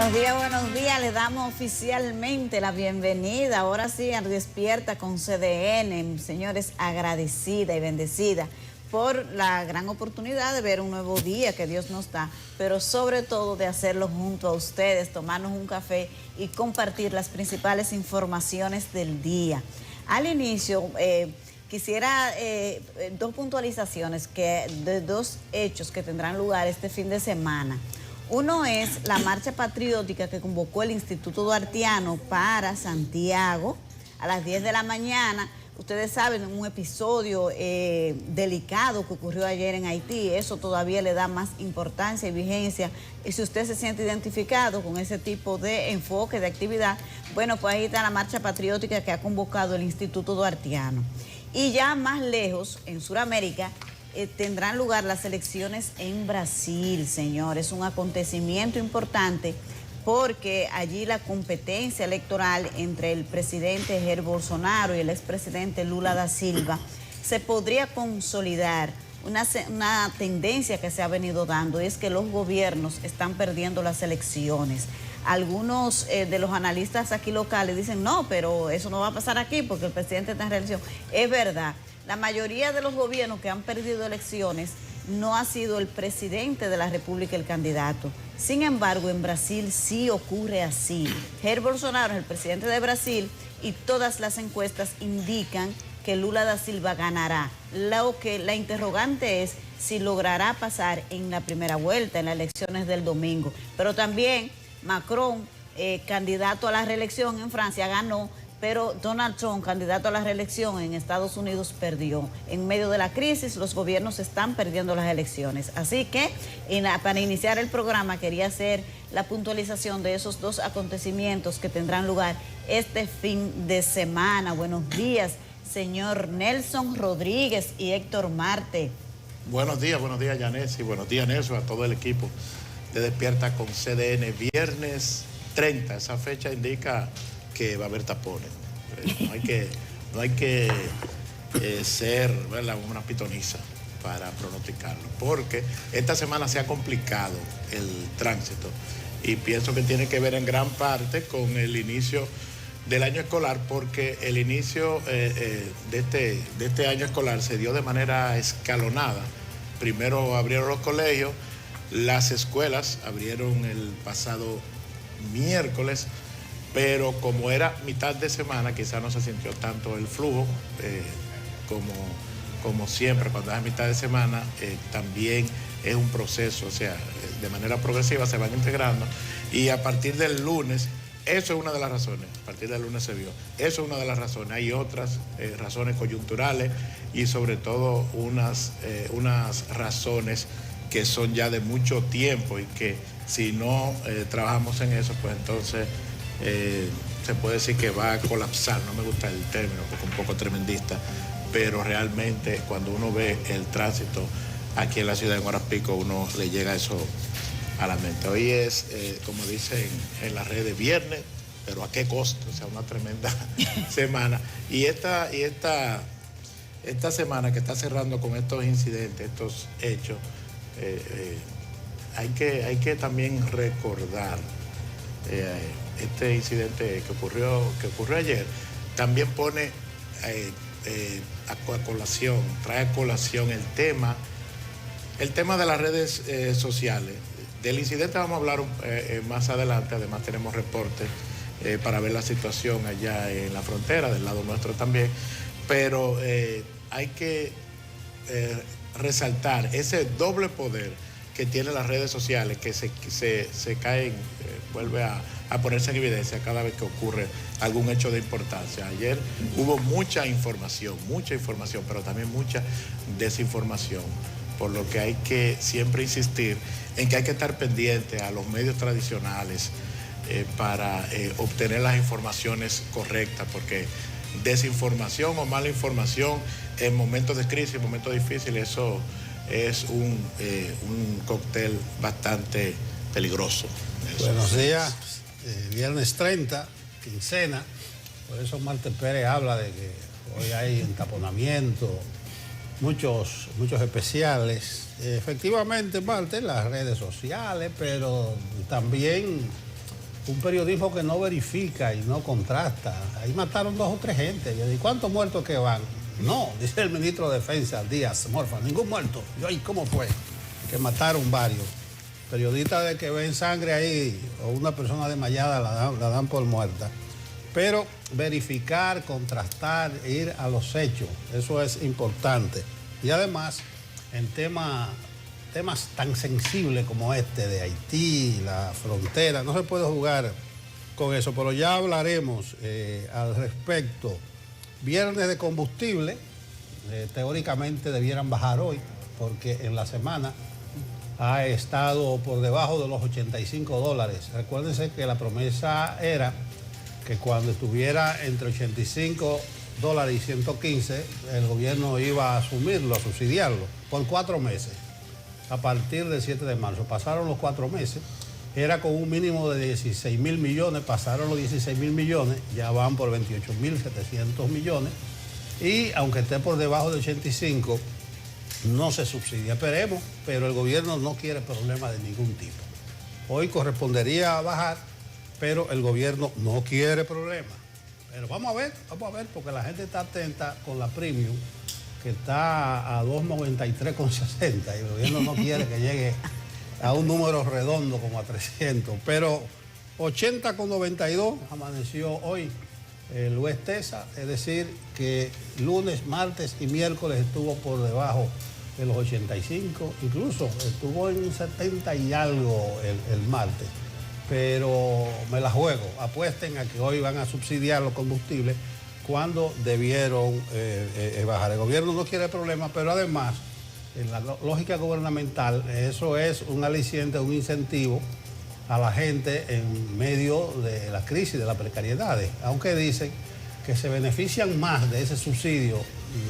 Buenos días. Le damos oficialmente la bienvenida, ahora sí, a Despierta con CDN. Señores, agradecida y bendecida por la gran oportunidad de ver un nuevo día que Dios nos da, pero sobre todo de hacerlo junto a ustedes, tomarnos un café y compartir las principales informaciones del día. Al inicio, quisiera dos puntualizaciones de dos hechos que tendrán lugar este fin de semana. Uno es la marcha patriótica que convocó el Instituto Duartiano para Santiago a las 10 de la mañana. Ustedes saben, un episodio delicado que ocurrió ayer en Haití, eso todavía le da más importancia y vigencia. Y si usted se siente identificado con ese tipo de enfoque, de actividad, bueno, pues ahí está la marcha patriótica que ha convocado el Instituto Duartiano. Y ya más lejos, en Sudamérica, tendrán lugar las elecciones en Brasil, señores. Un acontecimiento importante porque allí la competencia electoral entre el presidente Jair Bolsonaro y el expresidente Lula da Silva se podría consolidar. Una tendencia que se ha venido dando es que los gobiernos están perdiendo las elecciones. Algunos de los analistas aquí locales dicen, no, pero eso no va a pasar aquí porque el presidente está en reelección. Es verdad. La mayoría de los gobiernos que han perdido elecciones no ha sido el presidente de la República el candidato. Sin embargo, en Brasil sí ocurre así. Jair Bolsonaro es el presidente de Brasil y todas las encuestas indican que Lula da Silva ganará. La interrogante es si logrará pasar en la primera vuelta, en las elecciones del domingo. Pero también Macron, candidato a la reelección en Francia, ganó. Pero Donald Trump, candidato a la reelección en Estados Unidos, perdió. En medio de la crisis, los gobiernos están perdiendo las elecciones. Así que, para iniciar el programa, quería hacer la puntualización de esos dos acontecimientos que tendrán lugar este fin de semana. Buenos días, señor Nelson Rodríguez y Héctor Marte. Buenos días, Yanesi, buenos días, Nelson, a todo el equipo de Despierta con CDN. Viernes 30, esa fecha indica que va a haber tapones. No hay que ser, ¿verdad?, una pitoniza para pronosticarlo, porque esta semana se ha complicado el tránsito y pienso que tiene que ver en gran parte con el inicio del año escolar, porque el inicio de este año escolar se dio de manera escalonada. Primero abrieron los colegios, las escuelas abrieron el pasado miércoles, pero como era mitad de semana, quizás no se sintió tanto el flujo como siempre. Cuando es mitad de semana, también es un proceso, o sea, de manera progresiva se van integrando. Y a partir del lunes, eso es una de las razones, a partir del lunes se vio, eso es una de las razones. Hay otras razones coyunturales y sobre todo unas razones que son ya de mucho tiempo y que si no trabajamos en eso, pues entonces se puede decir que va a colapsar. No me gusta el término porque es un poco tremendista, pero realmente cuando uno ve el tránsito aquí en la ciudad de Guarapico, uno le llega eso a la mente. Hoy es, como dicen en las redes, viernes, pero ¿a qué costo? O sea, una tremenda semana. Y esta semana que está cerrando con estos incidentes, estos hechos, hay que también recordar este incidente que ocurrió ayer. También pone trae a colación el tema de las redes sociales. Del incidente vamos a hablar más adelante. Además tenemos reportes para ver la situación allá en la frontera, del lado nuestro también. Pero hay que resaltar ese doble poder que tienen las redes sociales, que se caen, vuelve a ponerse en evidencia cada vez que ocurre algún hecho de importancia. Ayer hubo mucha información, pero también mucha desinformación, por lo que hay que siempre insistir en que hay que estar pendiente a los medios tradicionales para obtener las informaciones correctas, porque desinformación o mala información en momentos de crisis, en momentos difíciles, eso es un cóctel bastante peligroso. Buenos días, viernes 30, quincena, por eso Marte Pérez habla de que hoy hay entaponamiento, muchos especiales. Efectivamente, Marte, las redes sociales, pero también un periodismo que no verifica y no contrasta. Ahí mataron 2 o 3 gente. ¿Y cuántos muertos que van? No, dice el ministro de Defensa, Díaz Morfa, ningún muerto. ¿Y cómo fue? Que mataron varios. Periodistas de que ven sangre ahí o una persona desmayada la dan por muerta. Pero verificar, contrastar, ir a los hechos, eso es importante. Y además, en temas tan sensibles como este de Haití, la frontera, no se puede jugar con eso, pero ya hablaremos al respecto. Viernes de combustible, teóricamente debieran bajar hoy, porque en la semana ha estado por debajo de los $85. Recuérdense que la promesa era que cuando estuviera entre $85 y 115, el gobierno iba a asumirlo, a subsidiarlo, por 4 meses, a partir del 7 de marzo. Pasaron los 4 meses, era con un mínimo de 16.000 millones, pasaron los 16.000 millones, ya van por 28.700 millones, y aunque esté por debajo de 85, no se subsidia. Esperemos, pero el gobierno no quiere problemas de ningún tipo. Hoy correspondería a bajar, pero el gobierno no quiere problemas. Pero vamos a ver, porque la gente está atenta con la premium, que está a 2.93,60, y el gobierno no quiere que llegue a un número redondo como a 300. Pero 80,92 amaneció hoy el West Texas, es decir, que lunes, martes y miércoles estuvo por debajo de los 85, incluso estuvo en 70 y algo el martes. Pero me la juego, apuesten a que hoy van a subsidiar los combustibles cuando debieron bajar. El gobierno no quiere problemas, pero además, en la lógica gubernamental, eso es un aliciente, un incentivo a la gente en medio de la crisis, de las precariedades, aunque dicen que se benefician más de ese subsidio,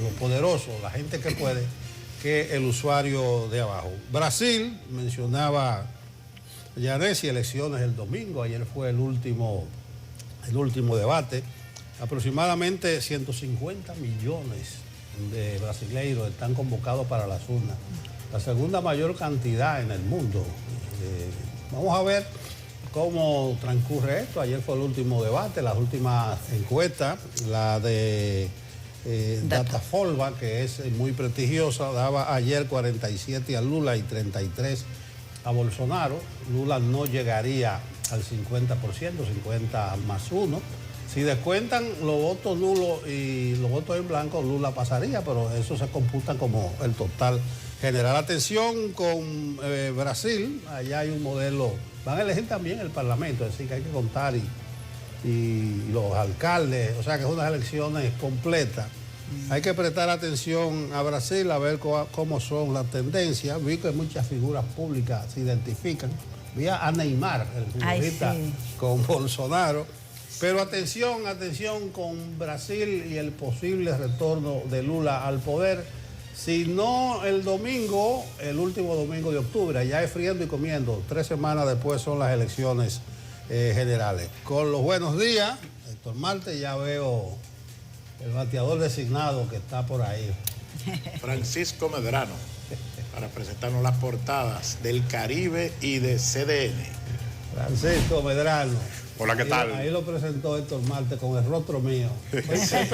lo poderoso, la gente que puede, que el usuario de abajo. Brasil, mencionaba Yanesi, elecciones el domingo, ayer fue el último debate. Aproximadamente 150 millones de brasileiros están convocados para las urnas, la segunda mayor cantidad en el mundo. Vamos a ver cómo transcurre esto. Ayer fue el último debate, las últimas encuestas, la de Datafolha, que es muy prestigiosa, daba ayer 47 a Lula y 33 a Bolsonaro. Lula no llegaría al 50%, 50 más 1. Si descuentan los votos nulos y los votos en blanco, Lula pasaría, pero eso se computa como el total general. Atención con Brasil, allá hay un modelo, van a elegir también el Parlamento, es decir, que hay que contar y los alcaldes, o sea que es unas elecciones completas. Hay que prestar atención a Brasil, a ver cómo son las tendencias. Vi que muchas figuras públicas se identifican. Vi a Neymar, el futbolista, sí, con Bolsonaro. Pero atención con Brasil y el posible retorno de Lula al poder. Si no el domingo, el último domingo de octubre, ya es friendo y comiendo. 3 semanas después son las elecciones generales. Con los buenos días, Héctor Marte, ya veo el bateador designado que está por ahí. Francisco Medrano, para presentarnos las portadas del Caribe y de CDN. Francisco Medrano. Hola, ¿qué tal? Ahí lo presentó Héctor Marte con el rostro mío. Estoy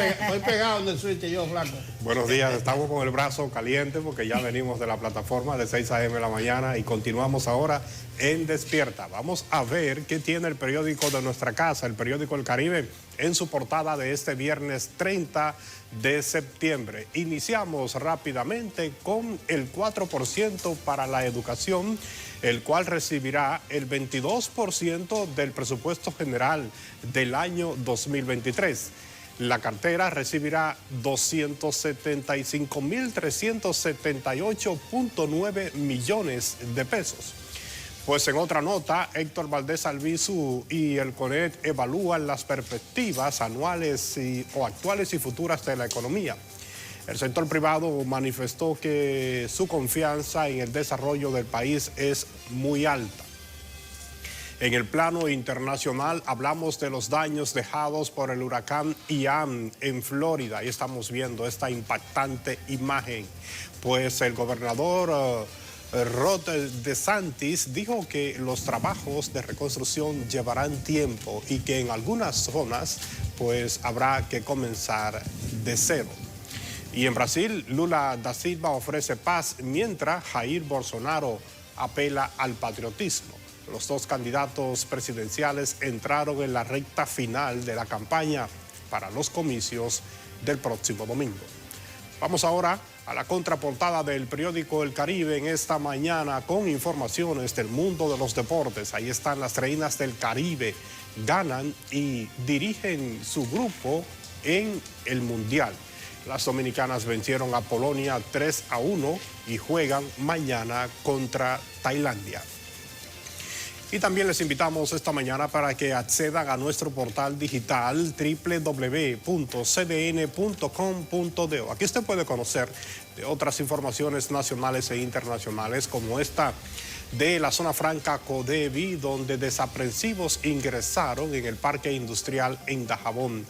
pegado en el switch yo, flaco. Buenos días, estamos con el brazo caliente porque ya venimos de la plataforma de 6 a.m. de la mañana y continuamos ahora en Despierta. Vamos a ver qué tiene el periódico de nuestra casa, el periódico El Caribe, en su portada de este viernes 30 de septiembre. Iniciamos rápidamente con el 4% para la educación, el cual recibirá el 22% del presupuesto general del año 2023. La cartera recibirá 275.378.9 millones de pesos. Pues en otra nota, Héctor Valdés Albizu y el CONET evalúan las perspectivas anuales o actuales y futuras de la economía. El sector privado manifestó que su confianza en el desarrollo del país es muy alta. En el plano internacional hablamos de los daños dejados por el huracán Ian en Florida y estamos viendo esta impactante imagen. Pues el gobernador Ron DeSantis dijo que los trabajos de reconstrucción llevarán tiempo y que en algunas zonas pues habrá que comenzar de cero. Y en Brasil, Lula da Silva ofrece paz mientras Jair Bolsonaro apela al patriotismo. Los dos candidatos presidenciales entraron en la recta final de la campaña para los comicios del próximo domingo. Vamos ahora a la contraportada del periódico El Caribe en esta mañana con informaciones del mundo de los deportes. Ahí están las reinas del Caribe, ganan y dirigen su grupo en el Mundial. Las dominicanas vencieron a Polonia 3-1 y juegan mañana contra Tailandia. Y también les invitamos esta mañana para que accedan a nuestro portal digital www.cdn.com.do. Aquí usted puede conocer de otras informaciones nacionales e internacionales como esta de la zona franca Codevi, donde desaprensivos ingresaron en el parque industrial en Dajabón.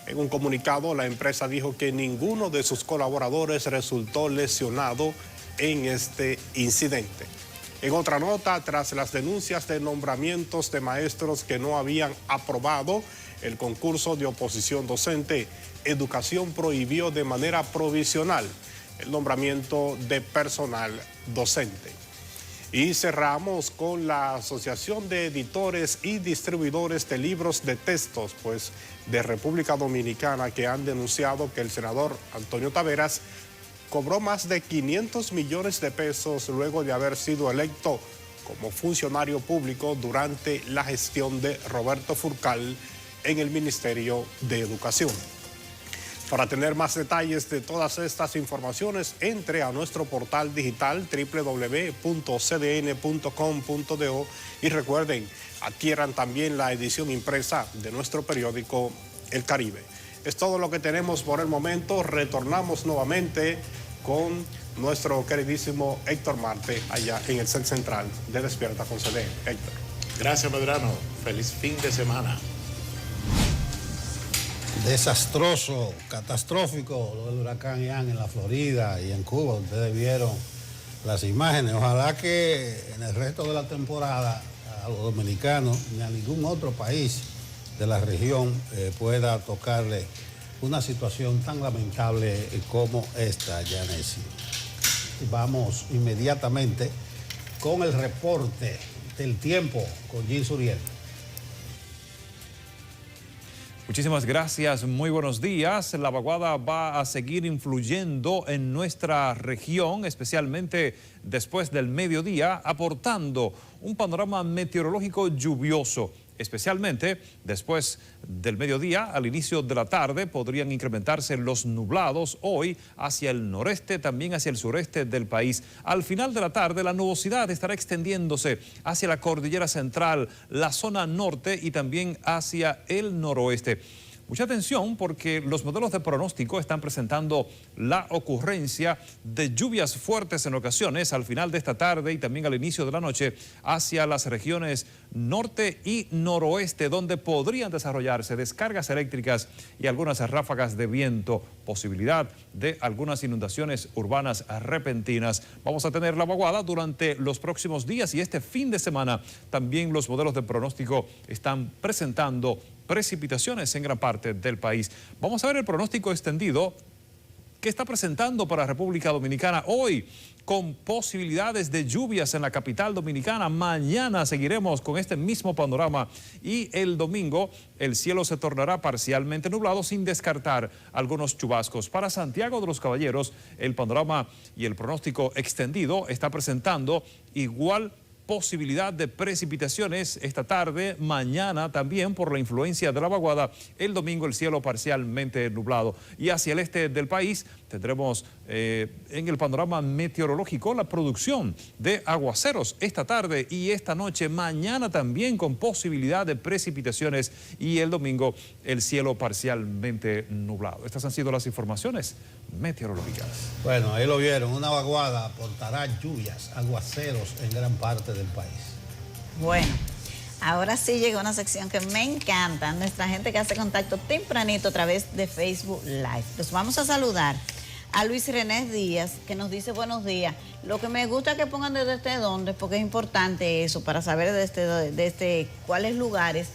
En un comunicado, la empresa dijo que ninguno de sus colaboradores resultó lesionado en este incidente. En otra nota, tras las denuncias de nombramientos de maestros que no habían aprobado el concurso de oposición docente, Educación prohibió de manera provisional el nombramiento de personal docente. Y cerramos con la Asociación de Editores y Distribuidores de Libros de Textos, pues de República Dominicana, que han denunciado que el senador Antonio Taveras cobró más de 500 millones de pesos luego de haber sido electo como funcionario público durante la gestión de Roberto Furcal en el Ministerio de Educación. Para tener más detalles de todas estas informaciones, entre a nuestro portal digital www.cdn.com.do y recuerden, adquieran también la edición impresa de nuestro periódico El Caribe. Es todo lo que tenemos por el momento. Retornamos nuevamente con nuestro queridísimo Héctor Marte allá en el set central de Despierta con CDN. Héctor. Gracias, Medrano. Feliz fin de semana. Desastroso, catastrófico lo del huracán Ian en la Florida y en Cuba. Ustedes vieron las imágenes. Ojalá que en el resto de la temporada a los dominicanos ni a ningún otro país de la región pueda tocarle una situación tan lamentable como esta, Yanesi. Vamos inmediatamente con el reporte del tiempo con Gil Suriel. Muchísimas gracias, muy buenos días. La vaguada va a seguir influyendo en nuestra región, especialmente después del mediodía, aportando un panorama meteorológico lluvioso. Especialmente después del mediodía, al inicio de la tarde, podrían incrementarse los nublados hoy hacia el noreste, también hacia el sureste del país. Al final de la tarde, la nubosidad estará extendiéndose hacia la cordillera central, la zona norte y también hacia el noroeste. Mucha atención porque los modelos de pronóstico están presentando la ocurrencia de lluvias fuertes en ocasiones al final de esta tarde y también al inicio de la noche hacia las regiones norte y noroeste, donde podrían desarrollarse descargas eléctricas y algunas ráfagas de viento, posibilidad de algunas inundaciones urbanas repentinas. Vamos a tener la vaguada durante los próximos días y este fin de semana también los modelos de pronóstico están presentando precipitaciones en gran parte del país. Vamos a ver el pronóstico extendido que está presentando para República Dominicana hoy, con posibilidades de lluvias en la capital dominicana. Mañana seguiremos con este mismo panorama y el domingo el cielo se tornará parcialmente nublado sin descartar algunos chubascos. Para Santiago de los Caballeros, el panorama y el pronóstico extendido está presentando igual posibilidad de precipitaciones esta tarde, mañana también por la influencia de la vaguada, el domingo el cielo parcialmente nublado. Y hacia el este del país tendremos en el panorama meteorológico la producción de aguaceros esta tarde y esta noche, mañana también con posibilidad de precipitaciones y el domingo el cielo parcialmente nublado. Estas han sido las informaciones meteorológicas. Bueno, ahí lo vieron, una vaguada aportará lluvias, aguaceros en gran parte del país. Bueno, ahora sí llegó una sección que me encanta, nuestra gente que hace contacto tempranito a través de Facebook Live. Los vamos a saludar a Luis René Díaz, que nos dice buenos días. Lo que me gusta es que pongan desde dónde, porque es importante eso, para saber desde cuáles lugares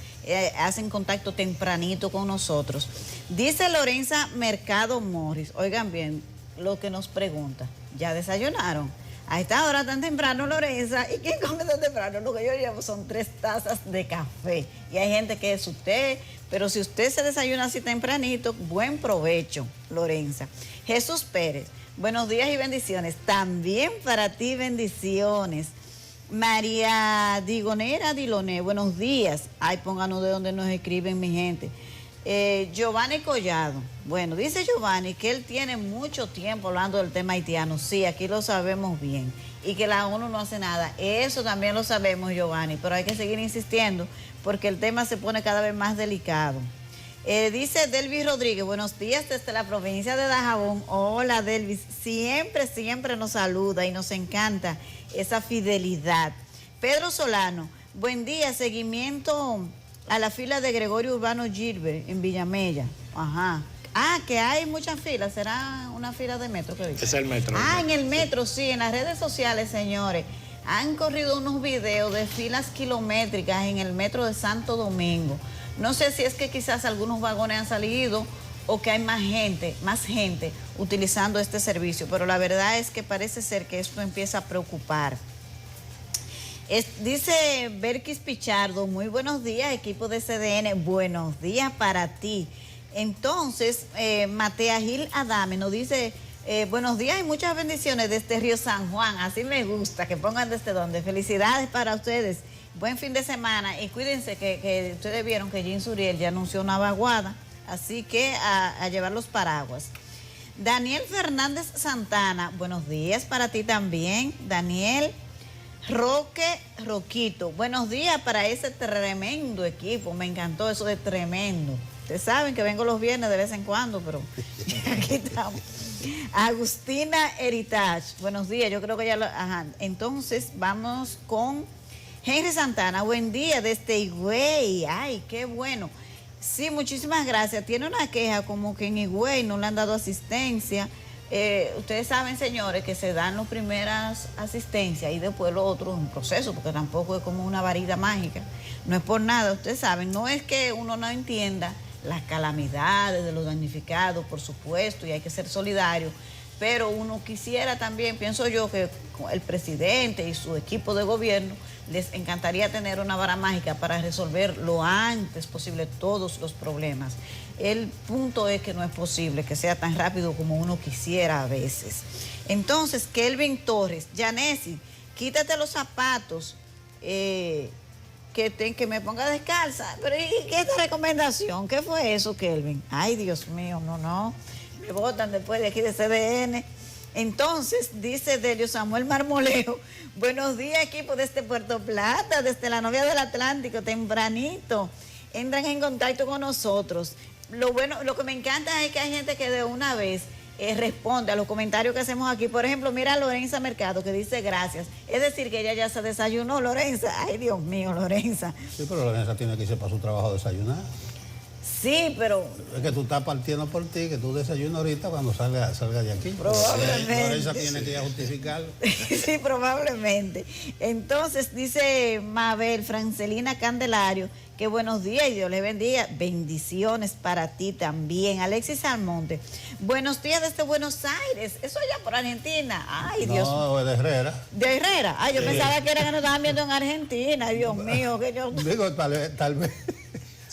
hacen contacto tempranito con nosotros. Dice Lorenza Mercado Morris, oigan bien lo que nos pregunta, ¿ya desayunaron? A esta hora tan temprano, Lorenza, ¿y quién come tan temprano? Lo que yo llevo son 3 tazas de café. Y hay gente que es usted, pero si usted se desayuna así tempranito, buen provecho, Lorenza. Jesús Pérez, buenos días y bendiciones. También para ti bendiciones. María Digonera Diloné, buenos días. Ay, pónganos de donde nos escriben, mi gente. Giovanni Collado, bueno, dice Giovanni que él tiene mucho tiempo hablando del tema haitiano. Sí, aquí lo sabemos bien. Y que la ONU no hace nada. Eso también lo sabemos, Giovanni, pero hay que seguir insistiendo porque el tema se pone cada vez más delicado. Dice Delvis Rodríguez, buenos días desde la provincia de Dajabón. Hola, Delvis, siempre nos saluda y nos encanta esa fidelidad. Pedro Solano, buen día, seguimiento a la fila de Gregorio Urbano Gilbert en Villamella. Ajá. Ah, que hay muchas filas. ¿Será una fila de metro que dice? Es el metro. Ah, en el metro, sí, en las redes sociales, señores. Han corrido unos videos de filas kilométricas en el metro de Santo Domingo. No sé si es que quizás algunos vagones han salido o que hay más gente utilizando este servicio, pero la verdad es que parece ser que esto empieza a preocupar. Dice Berkis Pichardo, muy buenos días, equipo de CDN, buenos días para ti. Entonces, Matea Gil Adame nos dice, buenos días y muchas bendiciones desde Río San Juan, así me gusta, que pongan desde donde. Felicidades para ustedes, buen fin de semana y cuídense que ustedes vieron que Jean Suriel ya anunció una vaguada, así que a llevar los paraguas. Daniel Fernández Santana, buenos días para ti también, Daniel. Roquito, buenos días para ese tremendo equipo, me encantó eso de tremendo. Ustedes saben que vengo los viernes de vez en cuando, pero aquí estamos. Agustina Heritage, buenos días, yo creo que ya lo... Ajá. Entonces vamos con Henry Santana, buen día desde Higüey, ay, qué bueno. Sí, muchísimas gracias. Tiene una queja como que en Higüey no le han dado asistencia. Ustedes saben, señores, que se dan las primeras asistencias y después lo otro es un proceso, porque tampoco es como una varita mágica. No es por nada, ustedes saben, no es que uno no entienda las calamidades de los damnificados, por supuesto, y hay que ser solidario, pero uno quisiera también, pienso yo, que el presidente y su equipo de gobierno les encantaría tener una vara mágica para resolver lo antes posible todos los problemas. El punto es que no es posible que sea tan rápido como uno quisiera a veces. Entonces, Kelvin Torres, Yanesi, quítate los zapatos, que me ponga descalza. Pero ¿y qué esta recomendación? ¿Qué fue eso, Kelvin? Ay, Dios mío, no. Me votan después de aquí de CDN. Entonces, dice Delio Samuel Marmoleo, buenos días, equipo desde Puerto Plata, desde la Novia del Atlántico, tempranito. Entran en contacto con nosotros. Lo que me encanta es que hay gente que de una vez responde a los comentarios que hacemos aquí. Por ejemplo, mira a Lorenza Mercado que dice gracias. Es decir, que ella ya se desayunó, Lorenza. Ay, Dios mío, Lorenza. Sí, pero Lorenza tiene que irse para su trabajo a desayunar. Sí, pero... Es que tú estás partiendo por ti, que tú desayunas ahorita cuando salga de aquí. Probablemente. Lorenza tiene que ir a justificarlo. Sí, probablemente. Entonces, dice Mabel Francelina Candelario, que buenos días y Dios le bendiga. Bendiciones para ti también. Alexis Almonte, buenos días desde Buenos Aires. Eso allá por Argentina. Ay, Dios mío. No, es de Herrera. ¿De Herrera? Ay, yo pensaba que era que nos estaban viendo en Argentina. Ay, Dios mío, que yo... Digo, tal vez.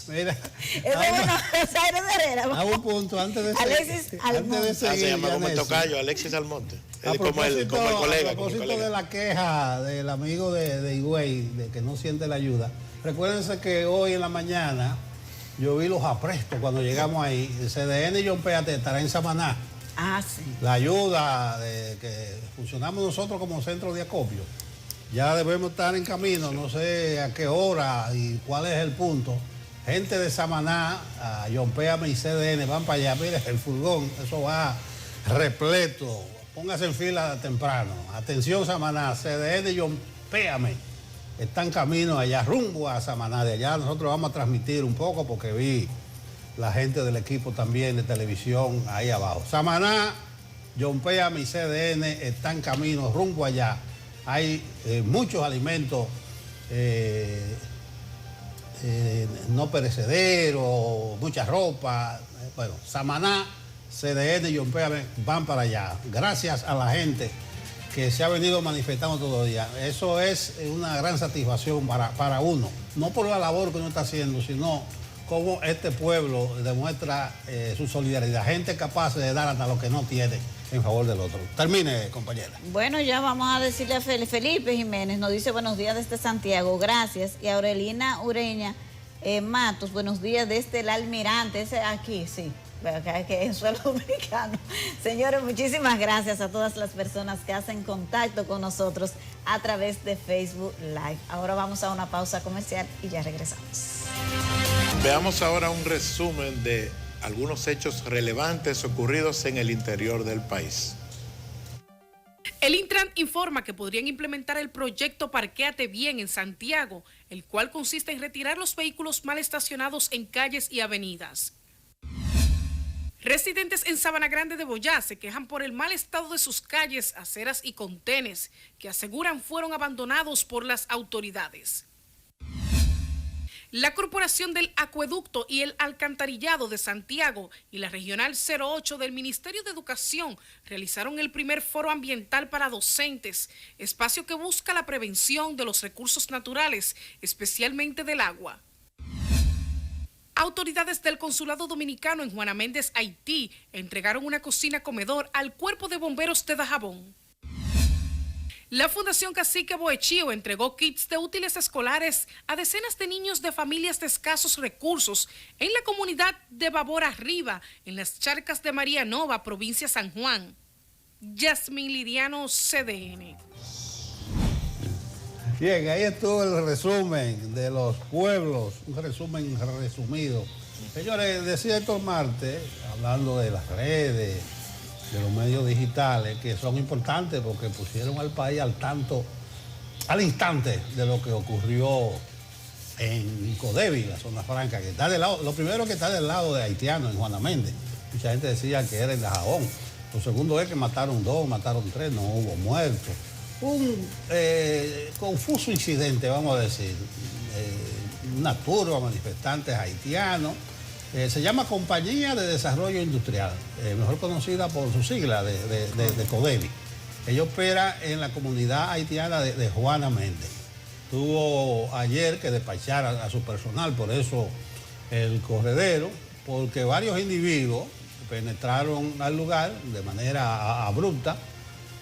Mira. Es de Buenos Aires de Herrera. A un punto, antes de seguir. Se llama como el tocayo, Alexis Almonte. Como el colega. A propósito de la queja del amigo de Higüey, de que no siente la ayuda. Recuérdense que hoy en la mañana yo vi los aprestos cuando llegamos ahí. El CDN y John Péate estará en Samaná. Ah, sí. La ayuda de que funcionamos nosotros como centro de acopio. Ya debemos estar en camino, no sé a qué hora y cuál es el punto. Gente de Samaná, a John Péame y CDN van para allá. Mire, el furgón, eso va repleto. Póngase en fila temprano. Atención, Samaná, CDN y John Péame están camino allá, rumbo a Samaná. De allá nosotros vamos a transmitir un poco porque vi la gente del equipo también de televisión ahí abajo. Samaná, John Péame y CDN están camino rumbo allá. Hay muchos alimentos no perecederos, mucha ropa. Bueno, Samaná, CDN y John Péame van para allá. Gracias a la gente que se ha venido manifestando todos los días. Eso es una gran satisfacción para uno. No por la labor que uno está haciendo, sino cómo este pueblo demuestra su solidaridad. Gente capaz de dar hasta lo que no tiene en favor del otro. Termine, compañera. Bueno, ya vamos a decirle a Felipe Jiménez, nos dice buenos días desde Santiago, gracias. Y a Aurelina Ureña Matos, buenos días desde el Almirante, ese aquí, sí, que es suelo dominicano. Señores, muchísimas gracias a todas las personas que hacen contacto con nosotros a través de Facebook Live. Ahora vamos a una pausa comercial y ya regresamos. Veamos ahora un resumen de algunos hechos relevantes ocurridos en el interior del país. El Intran informa que podrían implementar el proyecto Parquéate Bien en Santiago, el cual consiste en retirar los vehículos mal estacionados en calles y avenidas. Residentes en Sabana Grande de Boyá se quejan por el mal estado de sus calles, aceras y contenes, que aseguran fueron abandonados por las autoridades. La Corporación del Acueducto y el Alcantarillado de Santiago y la Regional 08 del Ministerio de Educación realizaron el primer foro ambiental para docentes, espacio que busca la prevención de los recursos naturales, especialmente del agua. Autoridades del Consulado Dominicano en Juana Méndez, Haití, entregaron una cocina-comedor al Cuerpo de Bomberos de Dajabón. La Fundación Cacique Boechío entregó kits de útiles escolares a decenas de niños de familias de escasos recursos en la comunidad de Babora Arriba, en las charcas de María Nova, provincia San Juan. Yasmín Liriano, CDN. Bien, ahí estuvo el resumen de los pueblos, un resumen resumido. Señores, decía Héctor Marte, hablando de las redes, de los medios digitales, que son importantes porque pusieron al país al tanto, al instante de lo que ocurrió en Codevi, la zona franca, que está del lado, lo primero que está del lado de haitiano, en Juana Méndez. Mucha gente decía que era en Dajabón. Lo segundo es que mataron 2, mataron 3, no hubo muertos. Un confuso incidente, vamos a decir. Una turba de manifestantes haitianos. Se llama Compañía de Desarrollo Industrial, mejor conocida por su sigla de Codevi. Ella opera en la comunidad haitiana de Juana Méndez. Tuvo ayer que despachar a su personal, por eso el corredero, porque varios individuos penetraron al lugar de manera abrupta,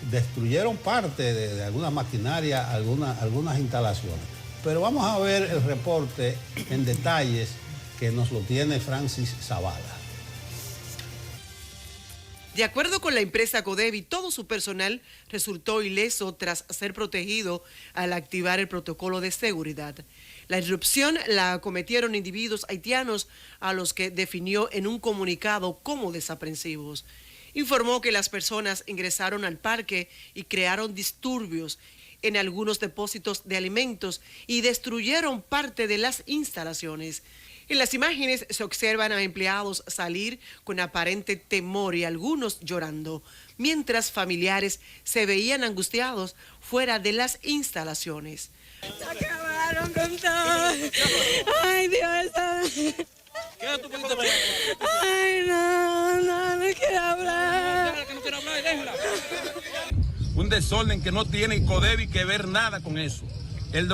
destruyeron parte de alguna maquinaria, algunas instalaciones. Pero vamos a ver el reporte en detalles que nos lo tiene Francis Zavala. De acuerdo con la empresa Codevi, todo su personal resultó ileso tras ser protegido al activar el protocolo de seguridad. La irrupción la cometieron individuos haitianos a los que definió en un comunicado como desaprensivos. Informó que las personas ingresaron al parque y crearon disturbios en algunos depósitos de alimentos y destruyeron parte de las instalaciones. En las imágenes se observan a empleados salir con aparente temor y algunos llorando, mientras familiares se veían angustiados fuera de las instalaciones. Se acabaron con todo. Ay, Dios. ¿Qué tú pudiste ver? Ay, no quiero hablar. No quiero hablar, déjala. Un desorden que no tiene Codevi que ver nada con eso. El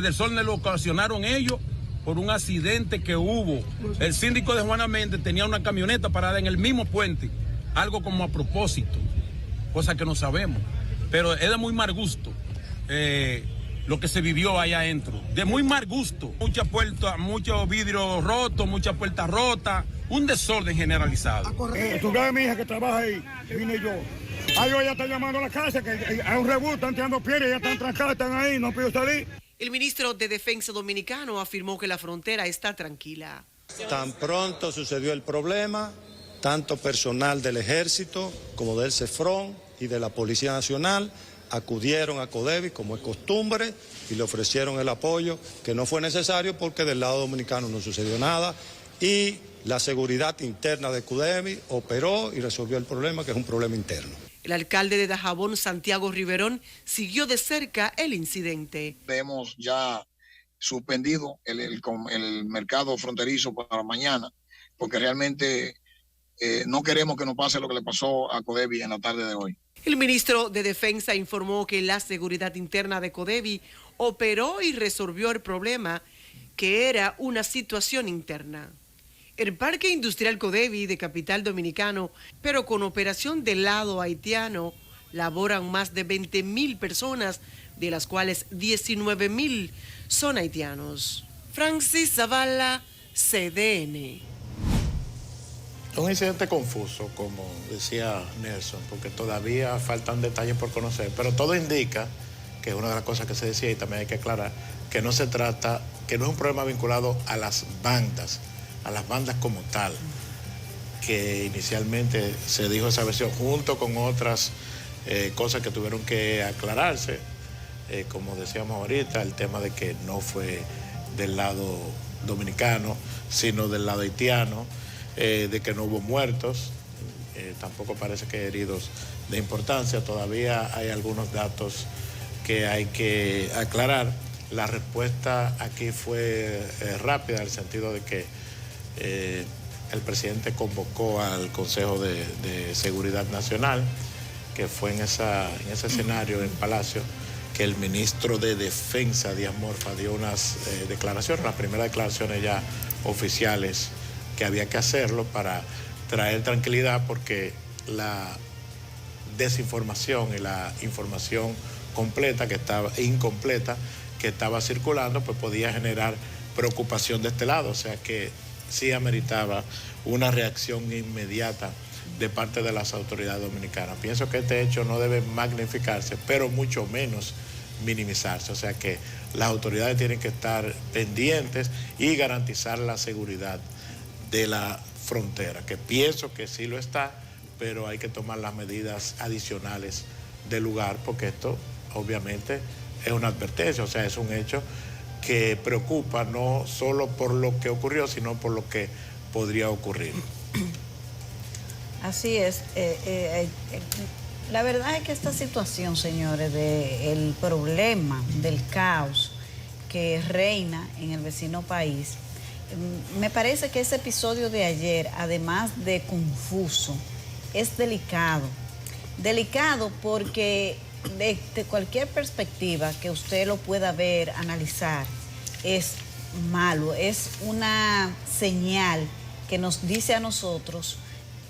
desorden lo ocasionaron ellos por un accidente que hubo. El síndico de Juana Méndez tenía una camioneta parada en el mismo puente, algo como a propósito, cosa que no sabemos, pero es de muy mal gusto lo que se vivió allá adentro, de muy mal gusto. Muchas puertas, muchos vidrios rotos, muchas puertas rotas, un desorden generalizado. Tú ves mi hija que trabaja ahí, que vine yo. Ahí ella está llamando a la casa, que hay un rebú, están tirando piedras, ya están trancadas, están ahí, no puedo salir. El ministro de Defensa dominicano afirmó que la frontera está tranquila. Tan pronto sucedió el problema, tanto personal del Ejército como del CEFRON y de la Policía Nacional acudieron a Codevi como es costumbre y le ofrecieron el apoyo que no fue necesario porque del lado dominicano no sucedió nada y la seguridad interna de Codevi operó y resolvió el problema, que es un problema interno. El alcalde de Dajabón, Santiago Riverón, siguió de cerca el incidente. Hemos ya suspendido el mercado fronterizo para mañana, porque realmente no queremos que nos pase lo que le pasó a Codevi en la tarde de hoy. El ministro de Defensa informó que la seguridad interna de Codevi operó y resolvió el problema, que era una situación interna. El Parque Industrial Codevi de Capital Dominicano, pero con operación del lado haitiano, laboran más de 20.000 personas, de las cuales 19.000 son haitianos. Francis Zavala, CDN. Un incidente confuso, como decía Nelson, porque todavía faltan detalles por conocer, pero todo indica, que es una de las cosas que se decía y también hay que aclarar, que no se trata, que no es un problema vinculado a las bandas como tal, que inicialmente se dijo esa versión junto con otras cosas que tuvieron que aclararse, como decíamos ahorita, el tema de que no fue del lado dominicano, sino del lado haitiano, de que no hubo muertos, tampoco parece que heridos de importancia, todavía hay algunos datos que hay que aclarar. La respuesta aquí fue rápida, en el sentido de que el presidente convocó al Consejo de Seguridad Nacional, que fue en ese escenario en Palacio, que el ministro de Defensa, Díaz Morfa, dio unas declaraciones, las primeras declaraciones ya oficiales que había que hacerlo para traer tranquilidad, porque la desinformación y la información incompleta que estaba circulando, pues podía generar preocupación de este lado, o sea que sí ameritaba una reacción inmediata de parte de las autoridades dominicanas. Pienso que este hecho no debe magnificarse, pero mucho menos minimizarse, o sea que las autoridades tienen que estar pendientes y garantizar la seguridad de la frontera, que pienso que sí lo está, pero hay que tomar las medidas adicionales del lugar, porque esto obviamente es una advertencia, o sea, es un hecho que preocupa no solo por lo que ocurrió, sino por lo que podría ocurrir. Así es. La verdad es que esta situación, señores, del problema, del caos que reina en el vecino país, me parece que ese episodio de ayer, además de confuso, es delicado. Delicado porque de cualquier perspectiva que usted lo pueda ver, analizar, es malo, es una señal que nos dice a nosotros,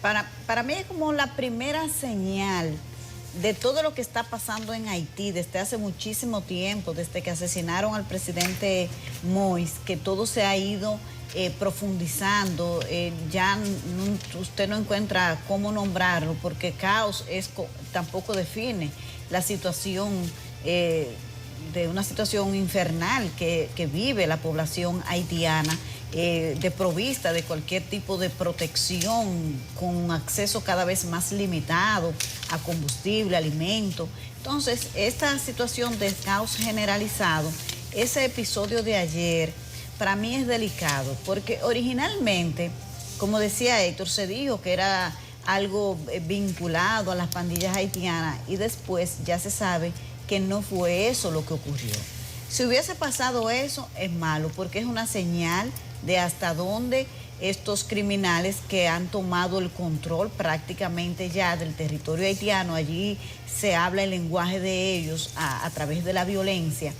para mí es como la primera señal de todo lo que está pasando en Haití desde hace muchísimo tiempo, desde que asesinaron al presidente Moïse, que todo se ha ido profundizando, ya usted no encuentra cómo nombrarlo, porque caos tampoco define la situación, de una situación infernal que vive la población haitiana, desprovista de cualquier tipo de protección, con acceso cada vez más limitado a combustible, alimento. Entonces, esta situación de caos generalizado, ese episodio de ayer, para mí es delicado, porque originalmente, como decía Héctor, se dijo que era algo vinculado a las pandillas haitianas, y después ya se sabe que no fue eso lo que ocurrió. Si hubiese pasado eso, es malo, porque es una señal de hasta dónde estos criminales que han tomado el control prácticamente ya del territorio haitiano, allí se habla el lenguaje de ellos a través de la violencia,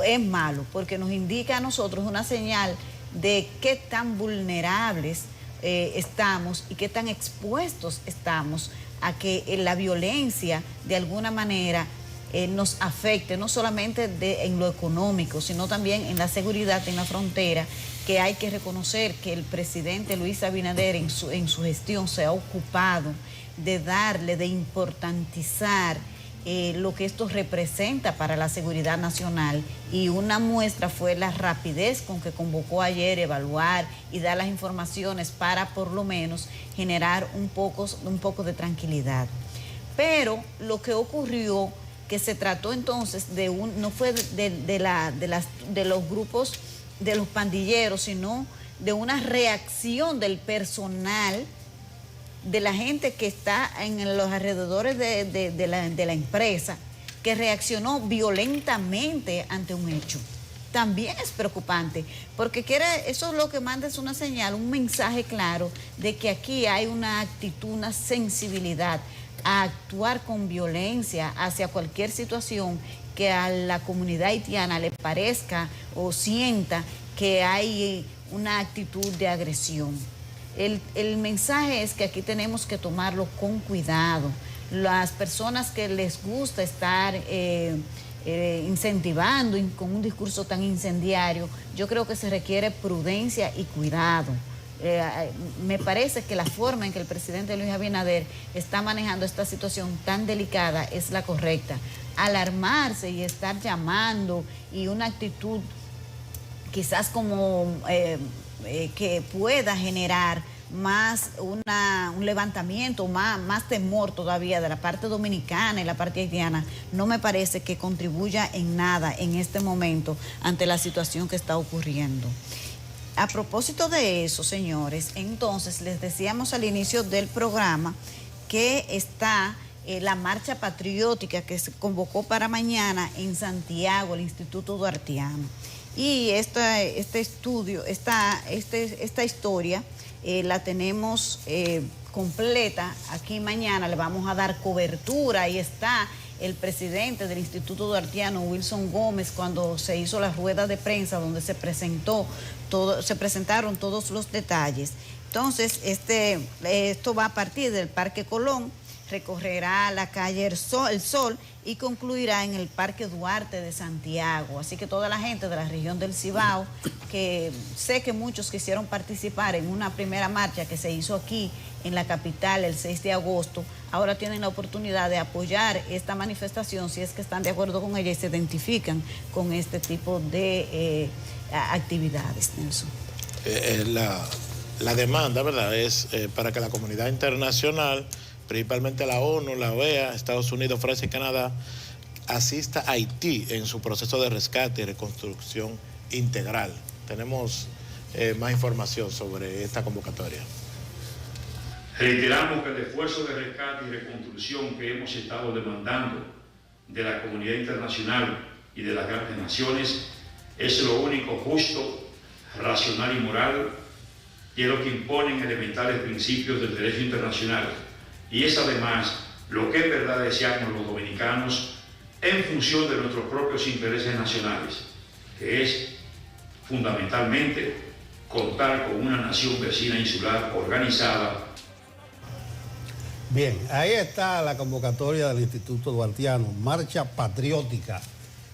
es malo, porque nos indica a nosotros una señal de qué tan vulnerables estamos y qué tan expuestos estamos a que la violencia de alguna manera nos afecte, no solamente en lo económico, sino también en la seguridad en la frontera, que hay que reconocer que el presidente Luis Abinader en su gestión se ha ocupado de importantizar lo que esto representa para la seguridad nacional, y una muestra fue la rapidez con que convocó ayer evaluar y dar las informaciones para por lo menos generar un poco de tranquilidad. Pero lo que ocurrió, que se trató entonces no fue de los grupos de los pandilleros, sino de una reacción del personal de la gente que está en los alrededores de la empresa, que reaccionó violentamente ante un hecho. También es preocupante, porque eso es lo que manda, es una señal, un mensaje claro de que aquí hay una actitud, una sensibilidad a actuar con violencia hacia cualquier situación que a la comunidad haitiana le parezca o sienta que hay una actitud de agresión. El mensaje es que aquí tenemos que tomarlo con cuidado. Las personas que les gusta estar incentivando con un discurso tan incendiario, yo creo que se requiere prudencia y cuidado. Me parece que la forma en que el presidente Luis Abinader está manejando esta situación tan delicada es la correcta. Alarmarse y estar llamando y una actitud quizás como que pueda generar más un levantamiento, más temor todavía de la parte dominicana y la parte haitiana, no me parece que contribuya en nada en este momento ante la situación que está ocurriendo. A propósito de eso, señores, entonces les decíamos al inicio del programa que está la marcha patriótica que se convocó para mañana en Santiago, el Instituto Duartiano. Y esta historia la tenemos completa aquí mañana, le vamos a dar cobertura. Ahí está el presidente del Instituto Duartiano, Wilson Gómez, cuando se hizo la rueda de prensa donde se presentaron todos los detalles. Entonces, esto va a partir del Parque Colón, recorrerá la calle El Sol y concluirá en el Parque Duarte de Santiago. Así que toda la gente de la región del Cibao, que sé que muchos quisieron participar en una primera marcha que se hizo aquí en la capital el 6 de agosto, ahora tienen la oportunidad de apoyar esta manifestación si es que están de acuerdo con ella y se identifican con este tipo de actividades, Nelson. La demanda, ¿verdad?, es para que la comunidad internacional, principalmente la ONU, la OEA, Estados Unidos, Francia y Canadá, asista a Haití en su proceso de rescate y reconstrucción integral. Tenemos más información sobre esta convocatoria. Reiteramos que el esfuerzo de rescate y reconstrucción que hemos estado demandando de la comunidad internacional y de las grandes naciones es lo único justo, racional y moral, y es lo que imponen elementales principios del derecho internacional. Y es además lo que en verdad deseamos los dominicanos en función de nuestros propios intereses nacionales, que es fundamentalmente contar con una nación vecina insular organizada. Bien, ahí está la convocatoria del Instituto Duartiano, marcha patriótica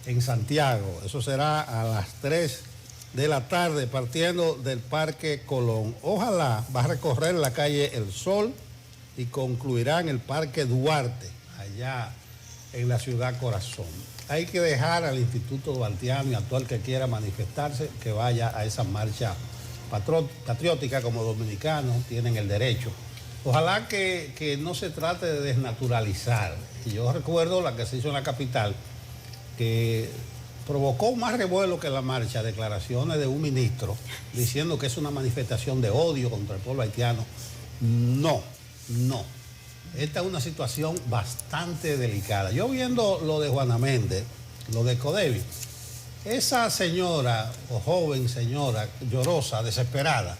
en Santiago. Eso será a las 3 de la tarde partiendo del Parque Colón. Ojalá va a recorrer la calle El Sol y concluirá en el Parque Duarte, allá en la ciudad Corazón. Hay que dejar al Instituto Duartiano y a todo el que quiera manifestarse que vaya a esa marcha patriótica. Como dominicanos tienen el derecho. Ojalá que no se trate de desnaturalizar. Y yo recuerdo la que se hizo en la capital, que provocó más revuelo que la marcha, declaraciones de un ministro diciendo que es una manifestación de odio contra el pueblo haitiano. No. Esta es una situación bastante delicada. Yo viendo lo de Juana Méndez, lo de Codevi, esa señora o joven señora llorosa, desesperada,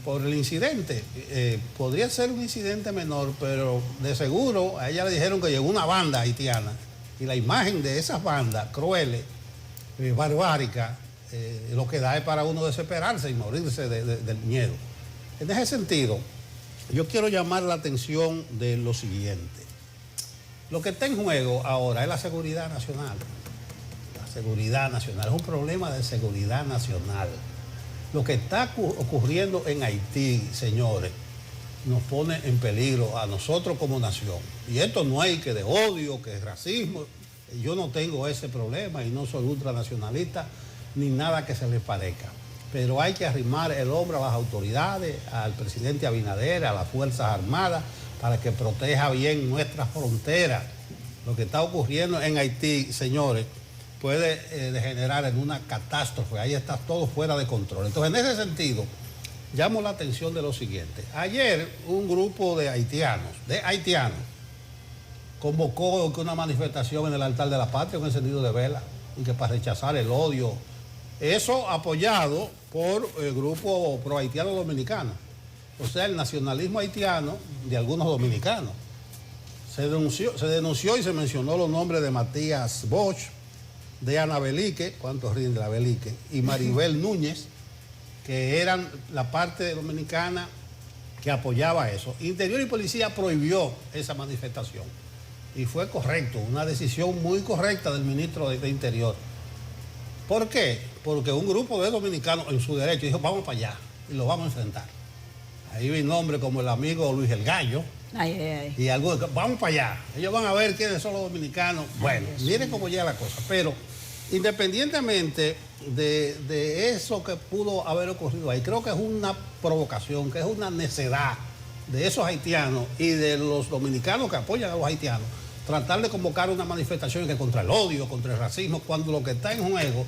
por el incidente, podría ser un incidente menor, pero de seguro a ella le dijeron que llegó una banda haitiana y la imagen de esas bandas crueles, barbáricas, lo que da es para uno desesperarse y morirse del miedo. En ese sentido, yo quiero llamar la atención de lo siguiente. Lo que está en juego ahora es la seguridad nacional. La seguridad nacional es un problema de seguridad nacional. Lo que está ocurriendo en Haití, señores, nos pone en peligro a nosotros como nación. Y esto no hay que de odio, que es racismo. Yo no tengo ese problema y no soy ultranacionalista ni nada que se le parezca. Pero hay que arrimar el hombro a las autoridades, al presidente Abinader, a las Fuerzas Armadas, para que proteja bien nuestras fronteras. Lo que está ocurriendo en Haití, señores, puede degenerar en una catástrofe. Ahí está todo fuera de control. Entonces, en ese sentido, llamo la atención de lo siguiente. Ayer un grupo de haitianos, convocó una manifestación en el altar de la patria con encendido de vela, y que para rechazar el odio. Eso apoyado por el grupo pro haitiano dominicano, o sea, el nacionalismo haitiano de algunos dominicanos. Se denunció y se mencionó los nombres de Matías Bosch, de Ana Belique, ¿cuántos ríen de la Belique? Y Maribel Núñez, que eran la parte dominicana que apoyaba eso. Interior y Policía prohibió esa manifestación. Y fue correcto, una decisión muy correcta del ministro de Interior. ¿Por qué? Porque un grupo de dominicanos en su derecho dijo, vamos para allá y lo vamos a enfrentar. Ahí vi nombres como el amigo Luis el Gallo. Y algunos, vamos para allá. Ellos van a ver quiénes son los dominicanos. Bueno, miren cómo llega la cosa. Pero independientemente de eso que pudo haber ocurrido ahí, creo que es una provocación, que es una necedad de esos haitianos y de los dominicanos que apoyan a los haitianos, tratar de convocar una manifestación que contra el odio, contra el racismo, cuando lo que está en juego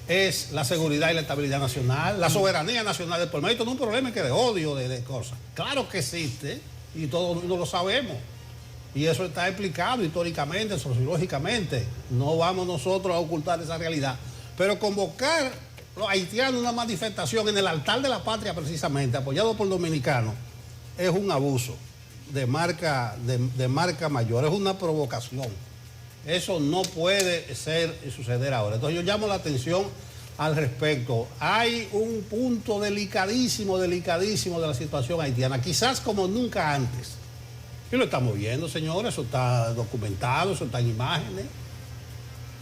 es la seguridad y la estabilidad nacional, la soberanía nacional del pueblo. Esto no es un problema que de odio, de cosas. Claro que existe y todo el mundo lo sabemos. Y eso está explicado históricamente, sociológicamente. No vamos nosotros a ocultar esa realidad. Pero convocar a los haitianos a una manifestación en el altar de la patria precisamente, apoyado por dominicanos, es un abuso de marca mayor, es una provocación. Eso no puede suceder ahora. Entonces yo llamo la atención al respecto. Hay un punto delicadísimo de la situación haitiana, quizás como nunca antes. Y lo estamos viendo, señores, eso está documentado, eso está en imágenes.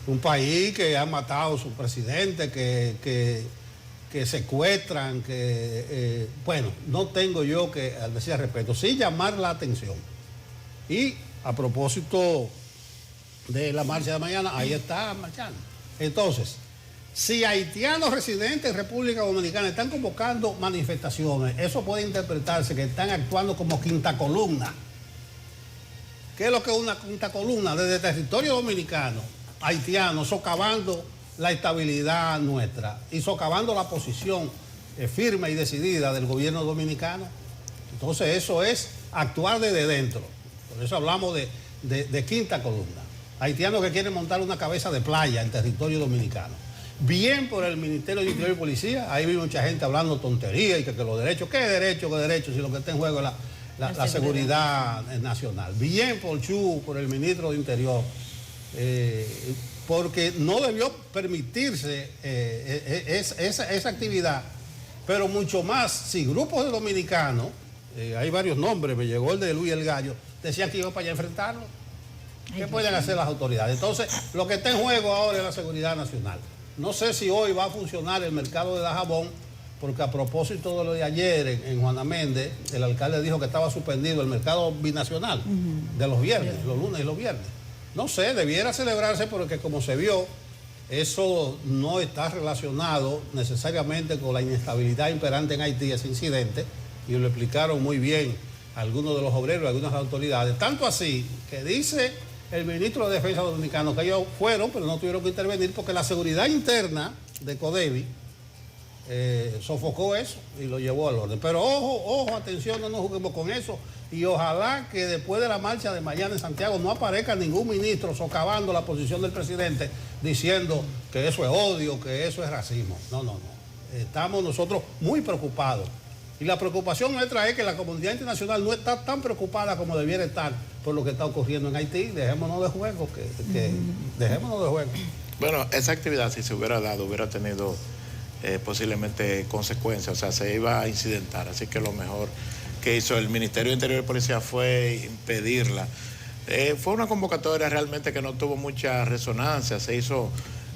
Un país que ha matado a su presidente, que secuestran, bueno, no tengo yo que decir al respecto, sí llamar la atención. Y a propósito de la marcha de mañana, ahí está marchando. Entonces, si haitianos residentes en República Dominicana están convocando manifestaciones, eso puede interpretarse que están actuando como quinta columna. ¿Qué es lo que es una quinta columna? Desde el territorio dominicano, haitianos socavando la estabilidad nuestra y socavando la posición firme y decidida del gobierno dominicano. Entonces eso es actuar desde dentro. Por eso hablamos de quinta columna. Haitianos que quieren montar una cabeza de playa en territorio dominicano. Bien por el Ministerio de Interior y Policía, ahí vi mucha gente hablando tontería y que los derechos, ¿qué derechos, si lo que está en juego es la seguridad nacional? Bien por Chu, por el Ministro de Interior, porque no debió permitirse esa actividad, pero mucho más si grupos de dominicanos, hay varios nombres, me llegó el de Luis el Gallo, decían que iban para allá a enfrentarlo. ¿Qué pueden hacer las autoridades? Entonces, lo que está en juego ahora es la seguridad nacional. No sé si hoy va a funcionar el mercado de Dajabón, porque a propósito de lo de ayer en Juana Méndez, el alcalde dijo que estaba suspendido el mercado binacional de los viernes, los lunes y los viernes. No sé, debiera celebrarse porque como se vio, eso no está relacionado necesariamente con la inestabilidad imperante en Haití, ese incidente, y lo explicaron muy bien algunos de los obreros, algunas autoridades. Tanto así que dice el ministro de Defensa dominicano que ellos fueron, pero no tuvieron que intervenir porque la seguridad interna de Codevi sofocó eso y lo llevó al orden. Pero ojo, atención, no nos juguemos con eso. Y ojalá que después de la marcha de mañana en Santiago no aparezca ningún ministro socavando la posición del presidente diciendo que eso es odio, que eso es racismo. No. Estamos nosotros muy preocupados. Y la preocupación nuestra es que la comunidad internacional no está tan preocupada como debiera estar por lo que está ocurriendo en Haití. Dejémonos de juego, dejémonos de juego. Bueno, esa actividad, si se hubiera dado, hubiera tenido posiblemente consecuencias, o sea, se iba a incidentar. Así que lo mejor que hizo el Ministerio de Interior y Policía fue impedirla. Fue una convocatoria realmente que no tuvo mucha resonancia, se hizo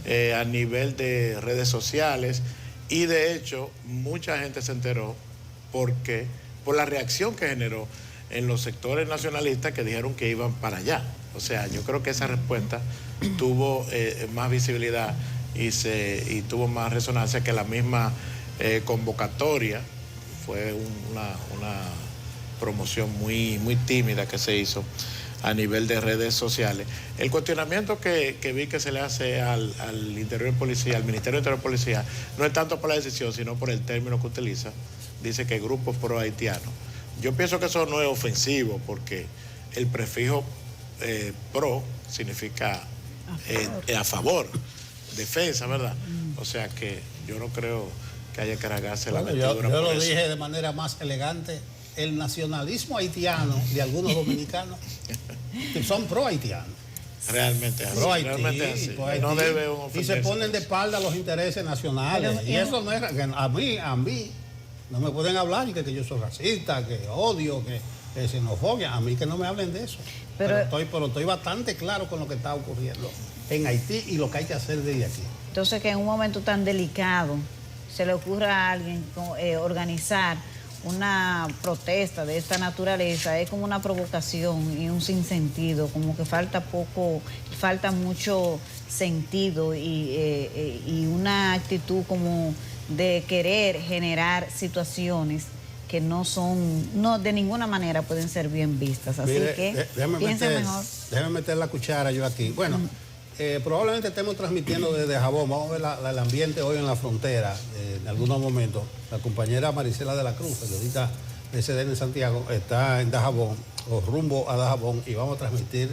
a nivel de redes sociales y de hecho mucha gente se enteró por la reacción que generó en los sectores nacionalistas que dijeron que iban para allá. O sea, yo creo que esa respuesta tuvo más visibilidad y tuvo más resonancia que la misma convocatoria. Fue una promoción muy tímida que se hizo. a nivel de redes sociales. El cuestionamiento que vi que se le hace al Interior de Policía, al Ministerio de Interior de Policía, no es tanto por la decisión, sino por el término que utiliza. Dice que grupos pro-haitianos. Yo pienso que eso no es ofensivo, porque el prefijo pro significa a favor, defensa, ¿verdad? O sea que yo no creo que haya que cargarse la vestidura. Yo lo dije de manera más elegante. El nacionalismo haitiano de algunos dominicanos son pro-haitianos. Realmente es así. Realmente es así. No debe y se ponen de espalda los intereses nacionales. Y eso no es... A mí no me pueden hablar que yo soy racista, que odio, que xenofobia. A mí que no me hablen de eso. Pero estoy bastante claro con lo que está ocurriendo en Haití y lo que hay que hacer desde aquí. Entonces, que en un momento tan delicado se le ocurra a alguien organizar una protesta de esta naturaleza, es como una provocación y un sinsentido, como que falta mucho sentido y una actitud como de querer generar situaciones que no de ninguna manera pueden ser bien vistas. Así que piensen mejor. Déjame meter la cuchara yo aquí. Bueno, probablemente estemos transmitiendo desde Dajabón. Vamos a ver el ambiente hoy en la frontera, en algunos momentos. La compañera Marisela de la Cruz, periodista de CDN Santiago, está en Dajabón, o rumbo a Dajabón, y vamos a transmitir.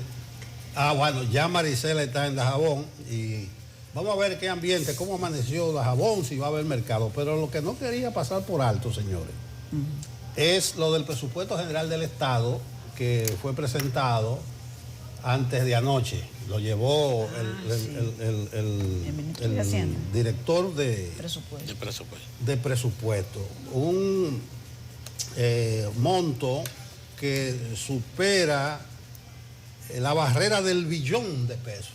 Bueno, ya Marisela está en Dajabón, y vamos a ver qué ambiente, cómo amaneció Dajabón, si va a haber mercado. Pero lo que no quería pasar por alto, señores, es lo del presupuesto general del Estado, que fue presentado antes de anoche. Lo llevó el director de presupuesto. Un monto que supera la barrera del billón de pesos.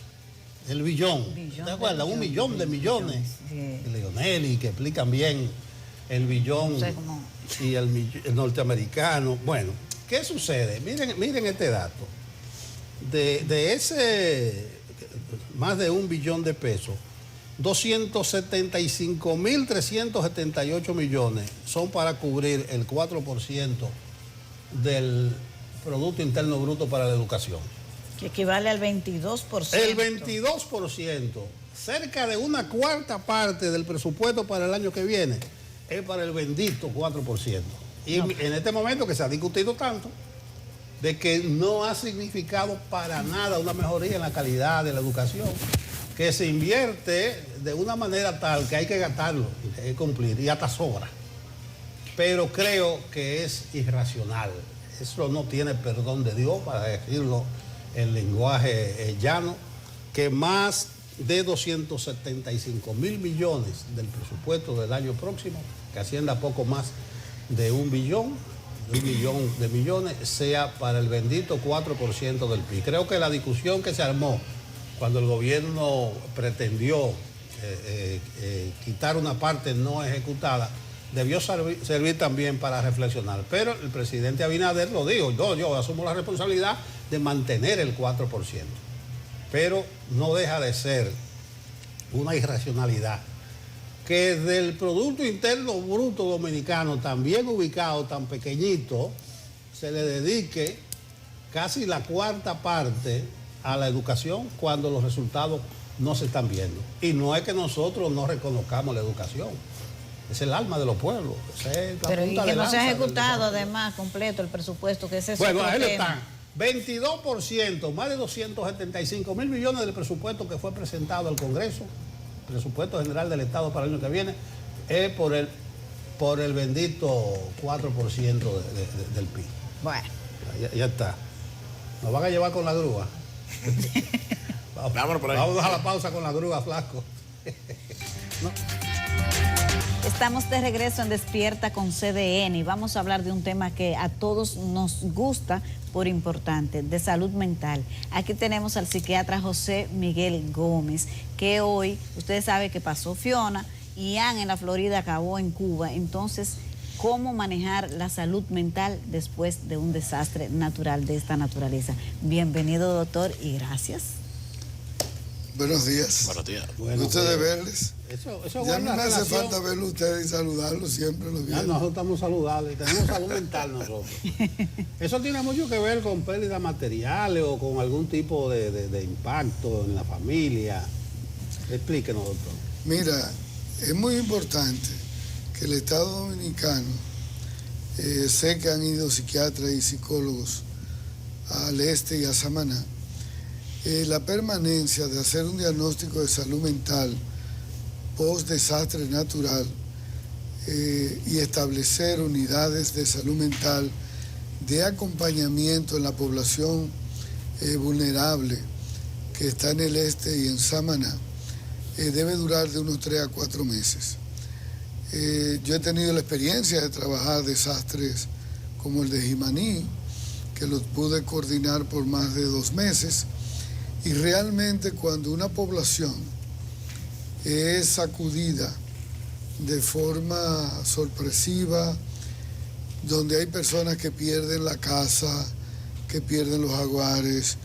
El billón. ¿Te acuerdas? 1 millón de millones. Leonel, y que explican bien el billón y el norteamericano. Bueno, ¿qué sucede? Miren este dato. De ese más de 1 billón de pesos, 275.378 millones son para cubrir el 4% del Producto Interno Bruto para la educación. Que equivale al 22%. El 22%, cerca de una cuarta parte del presupuesto para el año que viene, es para el bendito 4%. Y en este momento que se ha discutido tanto, de que no ha significado para nada una mejoría en la calidad de la educación, que se invierte de una manera tal que hay que gastarlo, que hay que cumplir, y hasta sobra. Pero creo que es irracional. Eso no tiene perdón de Dios, para decirlo en lenguaje llano, que más de 275.000 millones del presupuesto del año próximo, que ascienda a poco más de 1 billón, 1 millón de millones, sea para el bendito 4% del PIB. Creo que la discusión que se armó cuando el gobierno pretendió quitar una parte no ejecutada, debió servir también para reflexionar. Pero el presidente Abinader lo dijo: yo asumo la responsabilidad de mantener el 4%. Pero no deja de ser una irracionalidad que del Producto Interno Bruto Dominicano, tan bien ubicado, tan pequeñito, se le dedique casi la cuarta parte a la educación cuando los resultados no se están viendo. Y no es que nosotros no reconozcamos la educación, es el alma de los pueblos. Pero y que no se ha ejecutado además completo el presupuesto, que es eso. Bueno, ahí están. 22%, más de 275.000 millones del presupuesto que fue presentado al Congreso, presupuesto general del Estado para el año que viene, es por el bendito 4% del PIB. Bueno. Ya está. Nos van a llevar con la grúa. Vámonos por ahí. Vamos a la pausa con la grúa, flaco. ¿No? Estamos de regreso en Despierta con CDN y vamos a hablar de un tema que a todos nos gusta por importante, de salud mental. Aquí tenemos al psiquiatra José Miguel Gómez, que hoy, ustedes saben que pasó Fiona, Ian en la Florida acabó en Cuba. Entonces, ¿cómo manejar la salud mental después de un desastre natural de esta naturaleza? Bienvenido, doctor, y gracias. Buenos días. Buenos días. Gusto de verles. Eso ya no me hace relación. falta verlo ustedes y saludarlos, siempre los Ya viernes. nosotros estamos saludables, tenemos salud mental nosotros. Eso tiene mucho que ver con pérdidas materiales o con algún tipo de impacto en la familia. Explíquenos, doctor. Mira, es muy importante que el Estado Dominicano, sé que han ido psiquiatras y psicólogos al este y a Samaná, la permanencia de hacer un diagnóstico de salud mental post desastre natural y establecer unidades de salud mental de acompañamiento en la población vulnerable que está en el este y en Samaná, debe durar de unos 3 a 4 meses. Yo he tenido la experiencia de trabajar desastres como el de Jimaní, que los pude coordinar por más de 2 meses, y realmente cuando una población es sacudida de forma sorpresiva, donde hay personas que pierden la casa, que pierden los jaguares,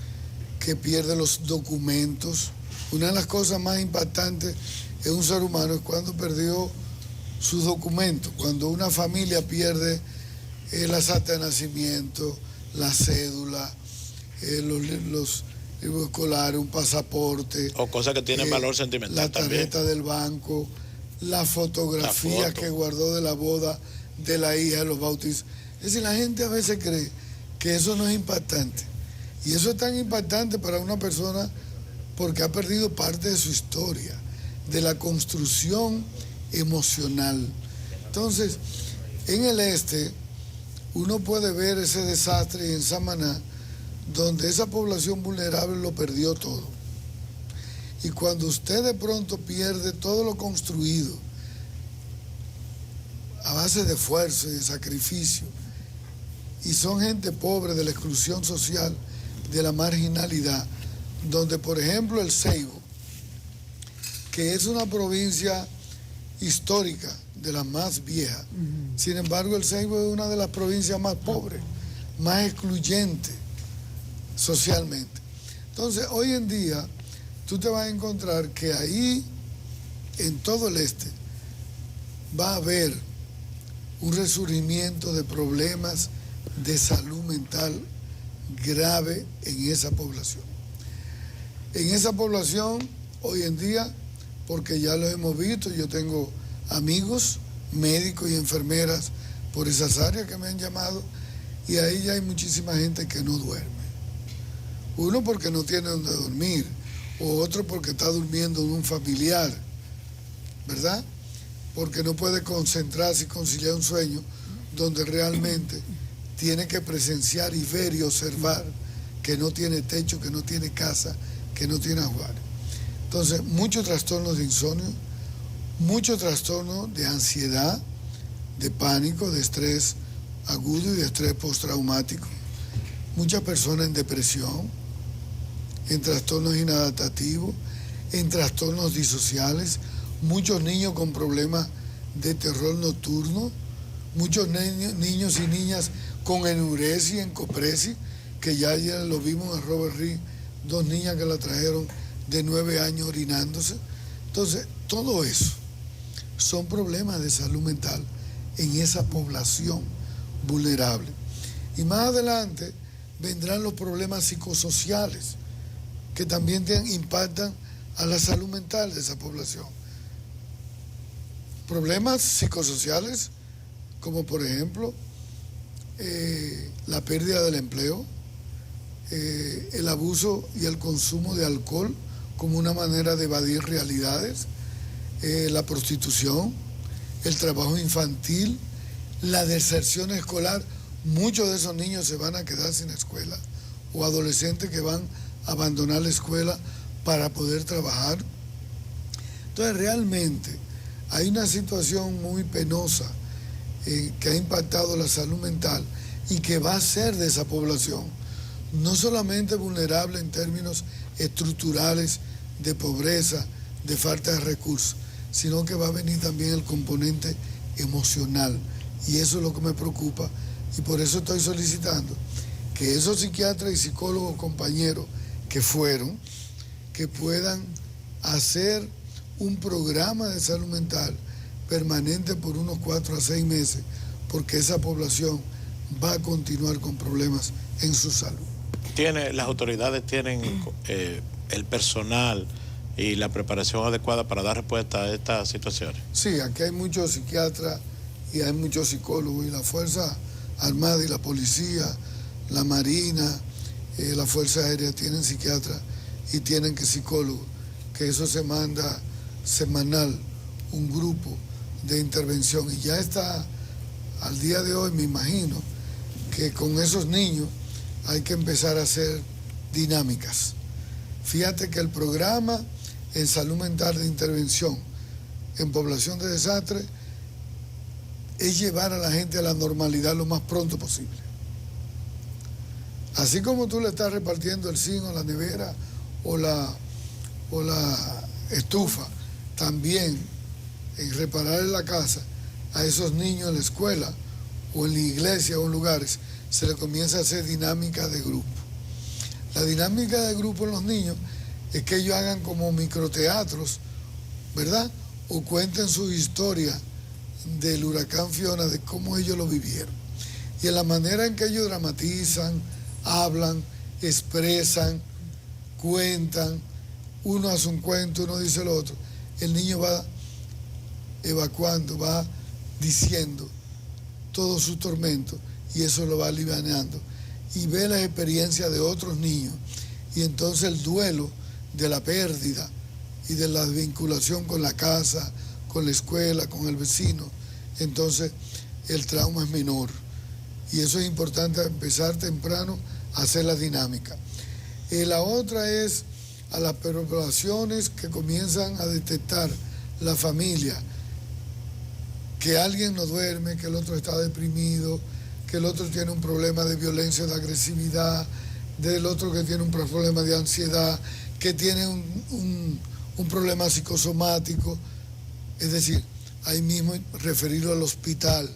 que pierden los documentos. Una de las cosas más impactantes en un ser humano es cuando perdió sus documentos, cuando una familia pierde las actas de nacimiento, la cédula, los libros escolares, un pasaporte. O cosas que tienen valor sentimental la tarjeta también. del banco, la fotografía que guardó de la boda de la hija, de los bautizos. Es decir, la gente a veces cree que eso no es impactante. Y eso es tan impactante para una persona porque ha perdido parte de su historia, de la construcción emocional. Entonces, en el este, uno puede ver ese desastre en Samaná, donde esa población vulnerable lo perdió todo. Y cuando usted de pronto pierde todo lo construido, a base de esfuerzo y de sacrificio, y son gente pobre de la exclusión social, de la marginalidad, donde por ejemplo el Ceibo, que es una provincia histórica, de las más viejas, sin embargo el Ceibo es una de las provincias más pobres, más excluyentes socialmente. Entonces hoy en día tú te vas a encontrar que ahí en todo el este va a haber un resurgimiento de problemas de salud mental grave en esa población. En esa población hoy en día, porque ya lo hemos visto, yo tengo amigos, médicos y enfermeras por esas áreas que me han llamado, y ahí ya hay muchísima gente que no duerme. Uno porque no tiene donde dormir, o otro porque está durmiendo en un familiar, ¿verdad? Porque no puede concentrarse y conciliar un sueño donde realmente tiene que presenciar y ver y observar que no tiene techo, que no tiene casa, que no tiene ajuares. Entonces, muchos trastornos de insomnio, muchos trastornos de ansiedad, de pánico, de estrés agudo y de estrés postraumático. Muchas personas en depresión, en trastornos inadaptativos, en trastornos disociales, muchos niños con problemas de terror nocturno, muchos niños y niñas con enuresis, encopresis, que ya ayer lo vimos en Robert Reed, 2 niñas que la trajeron de 9 años orinándose. Entonces, todo eso son problemas de salud mental en esa población vulnerable. Y más adelante vendrán los problemas psicosociales, que también impactan a la salud mental de esa población. Problemas psicosociales como por ejemplo la pérdida del empleo, el abuso y el consumo de alcohol como una manera de evadir realidades, la prostitución, el trabajo infantil, la deserción escolar. Muchos de esos niños se van a quedar sin escuela, o adolescentes que van a abandonar la escuela para poder trabajar. Entonces realmente hay una situación muy penosa que ha impactado la salud mental y que va a hacer de esa población no solamente vulnerable en términos estructurales de pobreza, de falta de recursos, sino que va a venir también el componente emocional, y eso es lo que me preocupa, y por eso estoy solicitando que esos psiquiatras y psicólogos compañeros que fueron, que puedan hacer un programa de salud mental permanente por unos 4 a 6 meses, porque esa población va a continuar con problemas en su salud. Las autoridades tienen el personal y la preparación adecuada para dar respuesta a estas situaciones. Sí, aquí hay muchos psiquiatras y hay muchos psicólogos, y la Fuerza Armada y la Policía, la Marina, la Fuerza Aérea tienen psiquiatras y tienen psicólogos, que eso se manda semanal, un grupo de intervención, y ya está al día de hoy. Me imagino que con esos niños hay que empezar a hacer dinámicas. Fíjate que el programa en salud mental de intervención en población de desastre es llevar a la gente a la normalidad lo más pronto posible. Así como tú le estás repartiendo el zinc o la nevera o la estufa, también en reparar en la casa a esos niños en la escuela o en la iglesia o en lugares, se le comienza a hacer dinámica de grupo. La dinámica de grupo en los niños es que ellos hagan como microteatros, ¿verdad? O cuenten su historia del huracán Fiona, de cómo ellos lo vivieron. Y en la manera en que ellos dramatizan, hablan, expresan, cuentan, uno hace un cuento, uno dice el otro, el niño va evacuando, va diciendo todo su tormento, y eso lo va alivianando, y ve las experiencias de otros niños, y entonces el duelo de la pérdida y de la vinculación con la casa, con la escuela, con el vecino, entonces el trauma es menor. Y eso es importante, empezar temprano a hacer la dinámica. La otra es a las poblaciones que comienzan a detectar la familia, que alguien no duerme, que el otro está deprimido, que el otro tiene un problema de violencia, de agresividad, del otro que tiene un problema de ansiedad, que tiene un problema psicosomático. Es decir, ahí mismo referirlo al hospital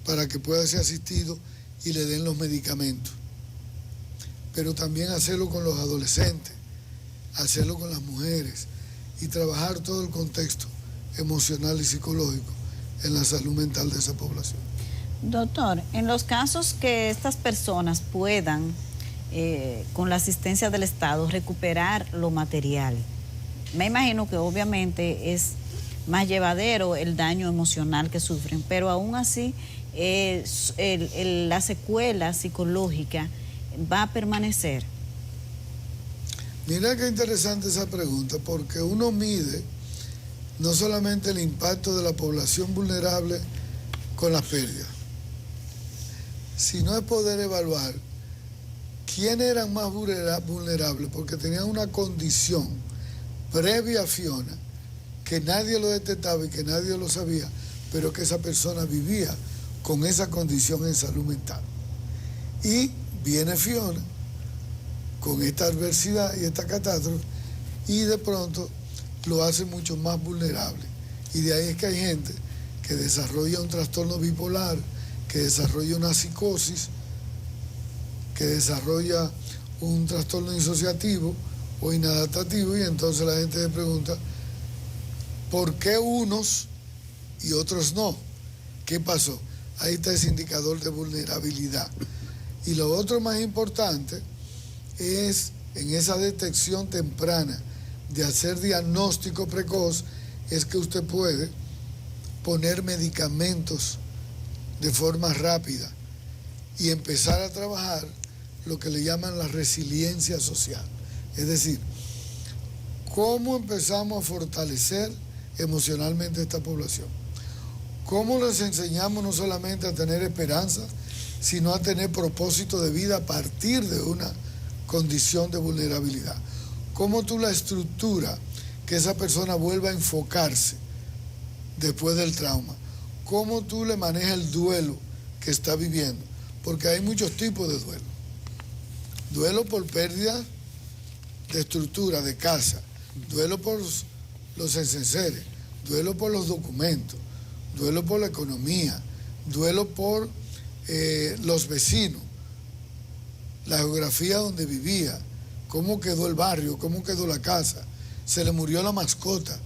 para que pueda ser asistido y le den los medicamentos. Pero también hacerlo con los adolescentes, hacerlo con las mujeres y trabajar todo el contexto emocional y psicológico en la salud mental de esa población. Doctor, en los casos que estas personas puedan, con la asistencia del Estado, recuperar lo material, me imagino que obviamente es más llevadero el daño emocional que sufren, pero aún así la secuela psicológica va a permanecer. Mira qué interesante esa pregunta, porque uno mide no solamente el impacto de la población vulnerable con las pérdidas, sino es poder evaluar quiénes eran más vulnerables porque tenían una condición previa a Fiona que nadie lo detectaba y que nadie lo sabía, pero que esa persona vivía con esa condición en salud mental. Y viene Fiona con esta adversidad y esta catástrofe y de pronto lo hace mucho más vulnerable. Y de ahí es que hay gente que desarrolla un trastorno bipolar, que desarrolla una psicosis, que desarrolla un trastorno disociativo o inadaptativo, y entonces la gente se pregunta, ¿por qué unos y otros no? ¿Qué pasó? Ahí está ese indicador de vulnerabilidad. Y lo otro más importante es en esa detección temprana de hacer diagnóstico precoz, es que usted puede poner medicamentos de forma rápida y empezar a trabajar lo que le llaman la resiliencia social. Es decir, ¿cómo empezamos a fortalecer emocionalmente a esta población? ¿Cómo les enseñamos no solamente a tener esperanza, sino a tener propósito de vida a partir de una condición de vulnerabilidad? ¿Cómo tú la estructuras que esa persona vuelva a enfocarse después del trauma? ¿Cómo tú le manejas el duelo que está viviendo? Porque hay muchos tipos de duelo. Duelo por pérdida de estructura, de casa, duelo por los enseres, duelo por los documentos, duelo por la economía, duelo por los vecinos, la geografía donde vivía, cómo quedó el barrio, cómo quedó la casa. se le murió la mascota.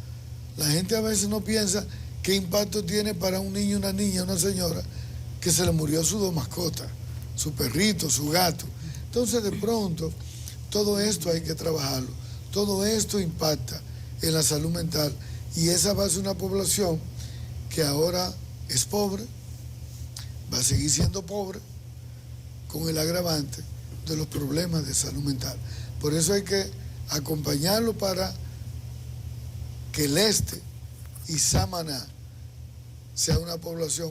La gente a veces no piensa qué impacto tiene para un niño, una niña, una señora, que se le murió sus dos mascotas, su perrito, su gato. Entonces, de pronto, todo esto hay que trabajarlo. Todo esto impacta en la salud mental y esa va a ser una población que ahora es pobre, va a seguir siendo pobre, con el agravante de los problemas de salud mental. Por eso hay que acompañarlo para que el este y Samaná sea una población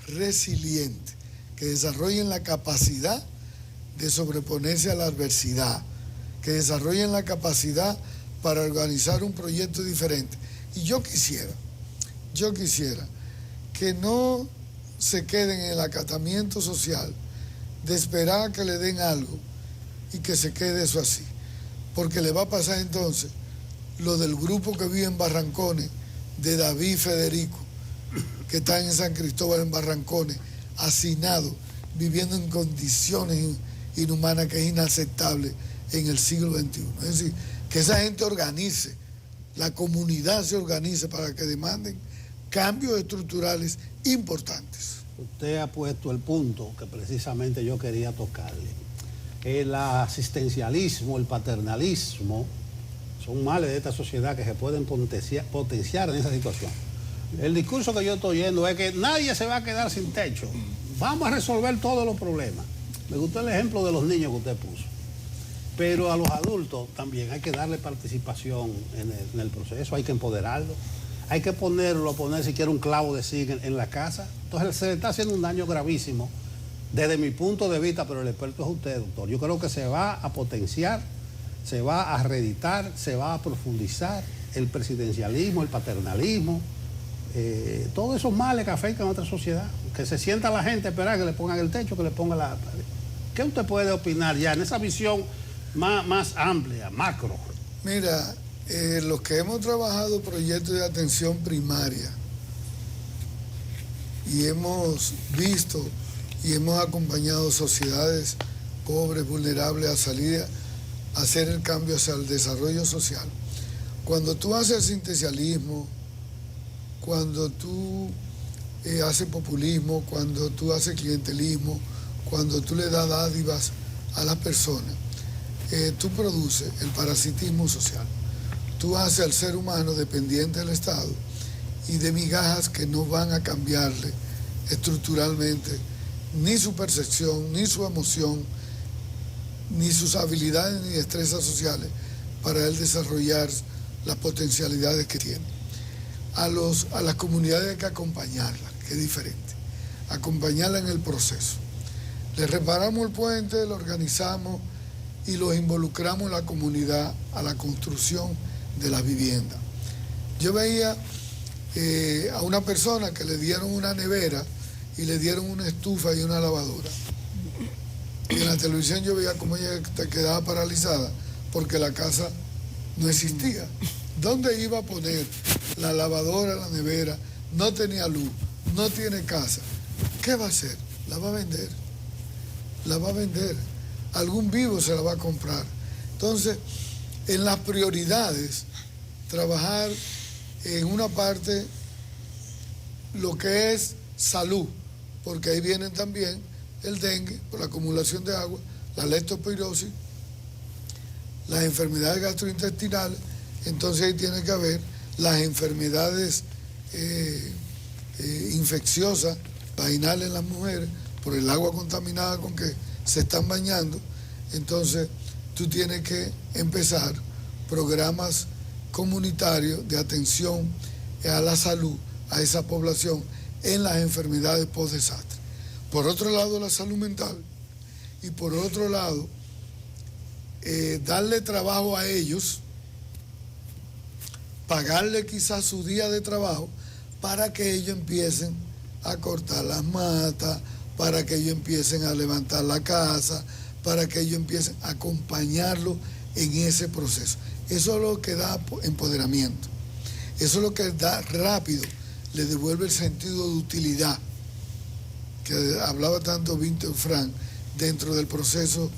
resiliente, que desarrollen la capacidad de sobreponerse a la adversidad, que desarrollen la capacidad para organizar un proyecto diferente. Y yo quisiera que no se queden en el acatamiento social de esperar a que le den algo y que se quede eso así. Porque le va a pasar entonces lo del grupo que vive en Barrancones, de David Federico, que están en San Cristóbal en Barrancones, hacinados, viviendo en condiciones inhumanas que es inaceptable en el siglo XXI. Es decir, que esa gente organice, la comunidad se organice para que demanden cambios estructurales importantes. Usted ha puesto el punto que precisamente yo quería tocarle. El asistencialismo, el paternalismo, son males de esta sociedad que se pueden potenciar en esa situación. El discurso que yo estoy oyendo es que nadie se va a quedar sin techo. Vamos a resolver todos los problemas. Me gustó el ejemplo de los niños que usted puso. Pero a los adultos también hay que darle participación en el proceso, hay que empoderarlo, hay que ponerlo, poner siquiera un clavo de zinc en la casa. Entonces se le está haciendo un daño gravísimo desde mi punto de vista, pero el experto es usted, doctor. Yo creo que se va a potenciar, se va a reeditar, se va a profundizar el presidencialismo, el paternalismo, todos esos males que afectan a nuestra sociedad. Que se sienta la gente a esperar que le pongan el techo, que le pongan la... ¿Qué usted puede opinar ya en esa visión más amplia, macro? Mira, los que hemos trabajado proyectos de atención primaria y hemos visto y hemos acompañado sociedades pobres, vulnerables a salir a hacer el cambio hacia el desarrollo social. Cuando tú haces asistencialismo, cuando tú haces populismo, cuando tú haces clientelismo, cuando tú le das dádivas a las personas, tú produces el parasitismo social. Tú haces al ser humano dependiente del Estado y de migajas que no van a cambiarle estructuralmente ni su percepción, ni su emoción, ni sus habilidades ni destrezas sociales para él desarrollar las potencialidades que tiene. A las comunidades hay que acompañarlas, que es diferente, acompañarla en el proceso. Le reparamos el puente, lo organizamos y los involucramos en la comunidad a la construcción de la vivienda. Yo veía a una persona que le dieron una nevera y le dieron una estufa y una lavadora. Y en la televisión yo veía cómo ella quedaba paralizada porque la casa no existía. ¿Dónde iba a poner la lavadora, la nevera? No tenía luz, no tiene casa. ¿Qué va a hacer? La va a vender. La va a vender. Algún vivo se la va a comprar. Entonces, en las prioridades, trabajar en una parte lo que es salud, porque ahí vienen también el dengue por la acumulación de agua, la leptospirosis, las enfermedades gastrointestinales. Entonces ahí tiene que haber las enfermedades infecciosas vaginales en las mujeres por el agua contaminada con que se están bañando. Entonces tú tienes que empezar programas comunitarios de atención a la salud a esa población en las enfermedades post-desastre. Por otro lado, la salud mental, y por otro lado, darle trabajo a ellos, pagarle quizás su día de trabajo para que ellos empiecen a cortar las matas, para que ellos empiecen a levantar la casa, para que ellos empiecen a acompañarlo en ese proceso. Eso es lo que da empoderamiento. Eso es lo que da rápido, le devuelve el sentido de utilidad, que hablaba tanto Víctor Frank dentro del proceso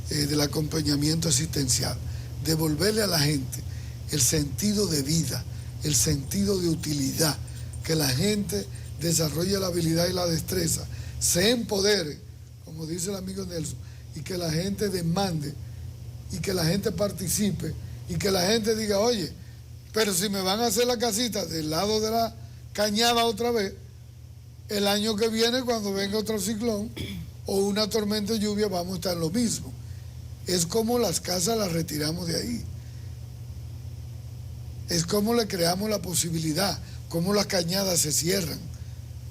del acompañamiento asistencial. Devolverle a la gente el sentido de vida, el sentido de utilidad, que la gente desarrolle la habilidad y la destreza, se empodere, como dice el amigo Nelson, y que la gente demande, y que la gente participe, y que la gente diga, oye, pero si me van a hacer la casita del lado de la cañada otra vez, el año que viene cuando venga otro ciclón o una tormenta de lluvia vamos a estar en lo mismo. Es como las casas las retiramos de ahí. Es como le creamos la posibilidad, como las cañadas se cierran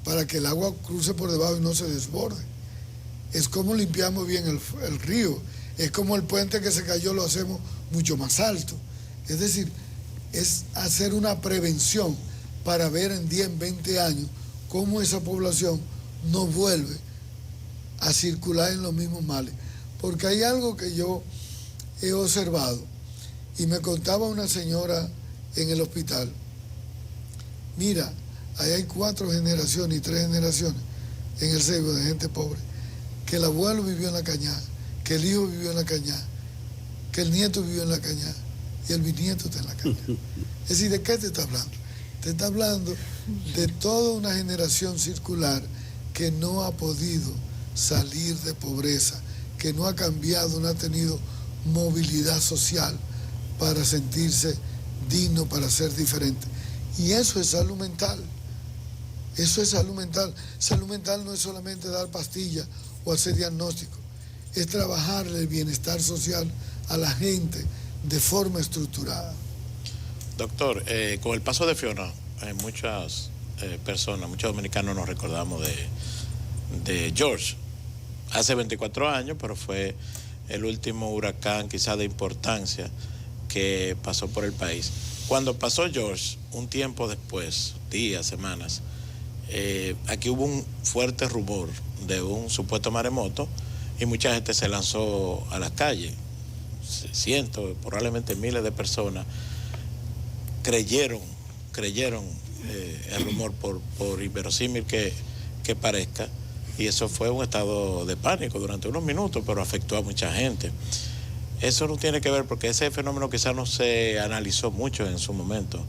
para que el agua cruce por debajo y no se desborde. Es como limpiamos bien el río. Es como el puente que se cayó lo hacemos mucho más alto. Es decir, es hacer una prevención para ver en 10, 20 años cómo esa población no vuelve a circular en los mismos males. Porque hay algo que yo he observado y me contaba una señora en el hospital. Mira, ahí hay 4 generaciones y 3 generaciones en el Ceibo de gente pobre, que el abuelo vivió en la cañada, que el hijo vivió en la cañada, que el nieto vivió en la cañada y el bisnieto está en la cañada. Es decir, ¿de qué te está hablando? Te está hablando de toda una generación circular que no ha podido salir de pobreza, que no ha cambiado, no ha tenido movilidad social para sentirse digno, para ser diferente. Y eso es salud mental. Eso es salud mental. Salud mental no es solamente dar pastillas o hacer diagnóstico, es trabajarle el bienestar social a la gente de forma estructurada. Doctor, con el paso de Fiona, muchas personas, muchos dominicanos nos recordamos de George. Hace 24 años, pero fue el último huracán quizás de importancia que pasó por el país. Cuando pasó George, un tiempo después, días, semanas, aquí hubo un fuerte rumor de un supuesto maremoto y mucha gente se lanzó a las calles. Cientos, probablemente miles de personas creyeron el rumor por inverosímil que parezca, y eso fue un estado de pánico durante unos minutos, pero afectó a mucha gente. Eso no tiene que ver, porque ese fenómeno quizás no se analizó mucho en su momento,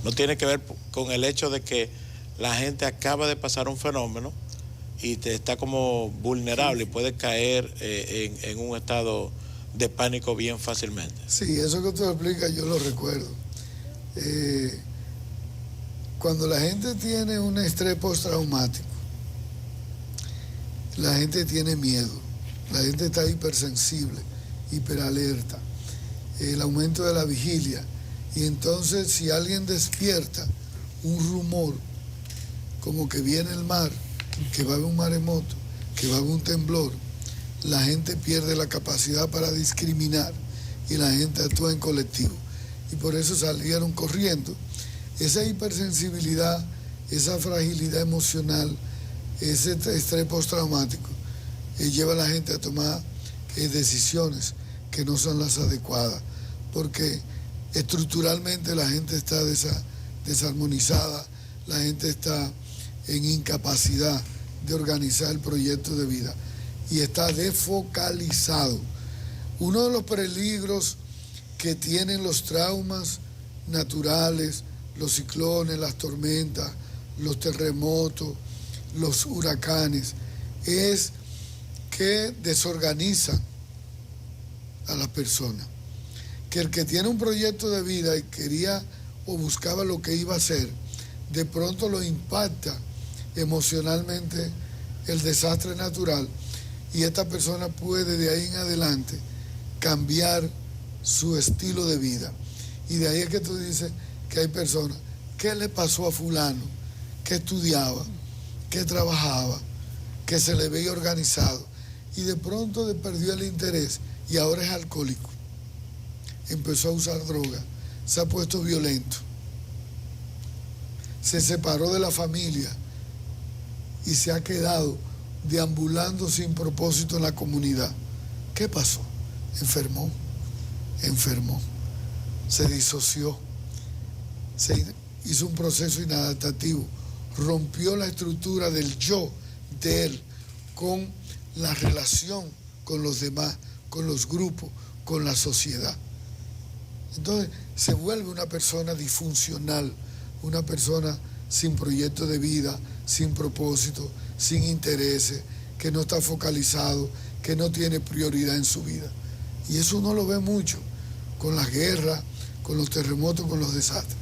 no tiene que ver con el hecho de que la gente acaba de pasar un fenómeno y está como vulnerable y puede caer en un estado de pánico bien fácilmente. Sí, eso que tú explicas yo lo recuerdo. Cuando la gente tiene un estrés postraumático, la gente tiene miedo, la gente está hipersensible, hiperalerta, el aumento de la vigilia, y entonces si alguien despierta un rumor como que viene el mar, que va a haber un maremoto, que va a haber un temblor, la gente pierde la capacidad para discriminar y la gente actúa en colectivo. Y por eso salieron corriendo. Esa hipersensibilidad, esa fragilidad emocional, ese estrés postraumático, lleva a la gente a tomar decisiones que no son las adecuadas, porque estructuralmente la gente está desarmonizada, la gente está en incapacidad de organizar el proyecto de vida y está desfocalizado. Uno de los peligros que tienen los traumas naturales, los ciclones, las tormentas, los terremotos, los huracanes, es que desorganizan a las personas. Que el que tiene un proyecto de vida y quería o buscaba lo que iba a hacer, de pronto lo impacta emocionalmente el desastre natural, y esta persona puede de ahí en adelante cambiar su estilo de vida. Y de ahí es que tú dices que hay personas, ¿qué le pasó a fulano? Que estudiaba, que trabajaba, que se le veía organizado, y de pronto perdió el interés y ahora es alcohólico. Empezó a usar droga, se ha puesto violento, se separó de la familia y se ha quedado deambulando sin propósito en la comunidad. ¿Qué pasó? Enfermó, se disoció, se hizo un proceso inadaptativo, rompió la estructura del yo de él con la relación con los demás, con los grupos, con la sociedad. Entonces se vuelve una persona disfuncional, una persona sin proyecto de vida, sin propósito, sin intereses, que no está focalizado, que no tiene prioridad en su vida. Y eso uno lo ve mucho con las guerras, con los terremotos, con los desastres.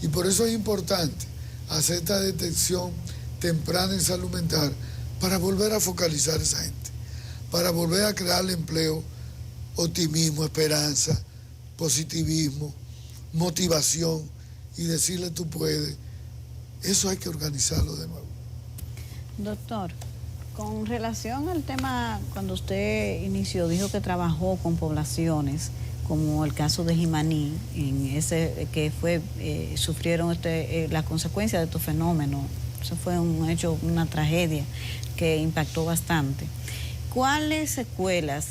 Y por eso es importante hacer esta detección temprana en salud mental para volver a focalizar a esa gente, para volver a crearle empleo, optimismo, esperanza, positivismo, motivación y decirle tú puedes. Eso hay que organizarlo de nuevo. Doctor, con relación al tema, cuando usted inició, dijo que trabajó con poblaciones, como el caso de Jimaní, en ese que fue, sufrieron la consecuencia de estos fenómenos. Eso fue un hecho, una tragedia que impactó bastante. ¿Cuáles secuelas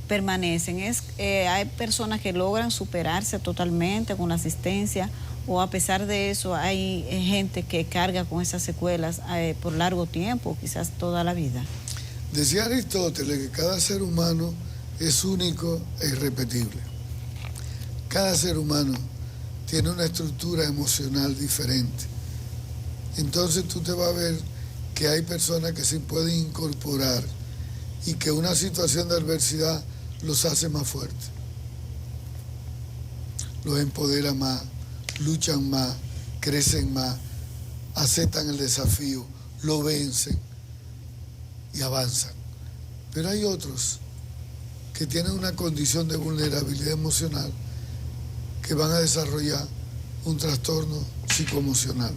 permanecen? ¿Hay personas que logran superarse totalmente con la asistencia, o a pesar de eso hay gente que carga con esas secuelas por largo tiempo, quizás toda la vida? Decía Aristóteles que cada ser humano es único e irrepetible. Cada ser humano tiene una estructura emocional diferente. Entonces tú te vas a ver que hay personas que se pueden incorporar y que una situación de adversidad los hace más fuertes, los empodera más, luchan más, crecen más, aceptan el desafío, lo vencen y avanzan. Pero hay otros que tienen una condición de vulnerabilidad emocional que van a desarrollar un trastorno psicoemocional.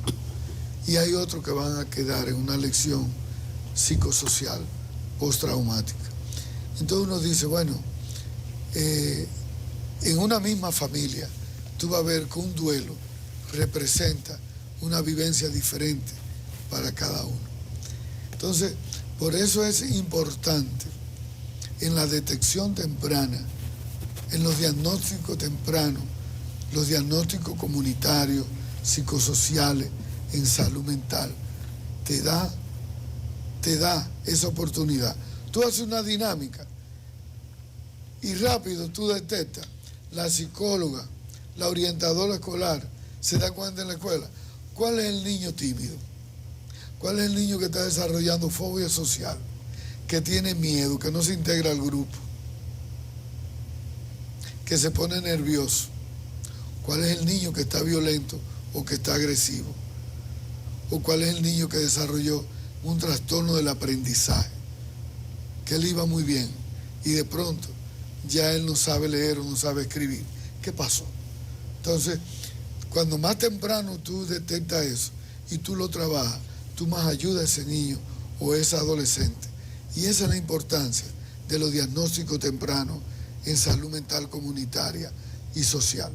Y hay otros que van a quedar en una lección psicosocial postraumática. Entonces uno dice, bueno, en una misma familia, tú vas a ver que un duelo representa una vivencia diferente para cada uno. Entonces, por eso es importante en la detección temprana, en los diagnósticos tempranos, los diagnósticos comunitarios, psicosociales, en salud mental, te da esa oportunidad. Tú haces una dinámica y rápido tú detectas, la psicóloga, la orientadora escolar, se da cuenta en la escuela, ¿cuál es el niño tímido? ¿Cuál es el niño que está desarrollando fobia social? Que tiene miedo, que no se integra al grupo, que se pone nervioso. ¿Cuál es el niño que está violento o que está agresivo? ¿O cuál es el niño que desarrolló un trastorno del aprendizaje? Que él iba muy bien y de pronto ya él no sabe leer o no sabe escribir. ¿Qué pasó? Entonces, cuando más temprano tú detectas eso y tú lo trabajas, tú más ayudas a ese niño o a esa adolescente. Y esa es la importancia de los diagnósticos tempranos en salud mental comunitaria y social.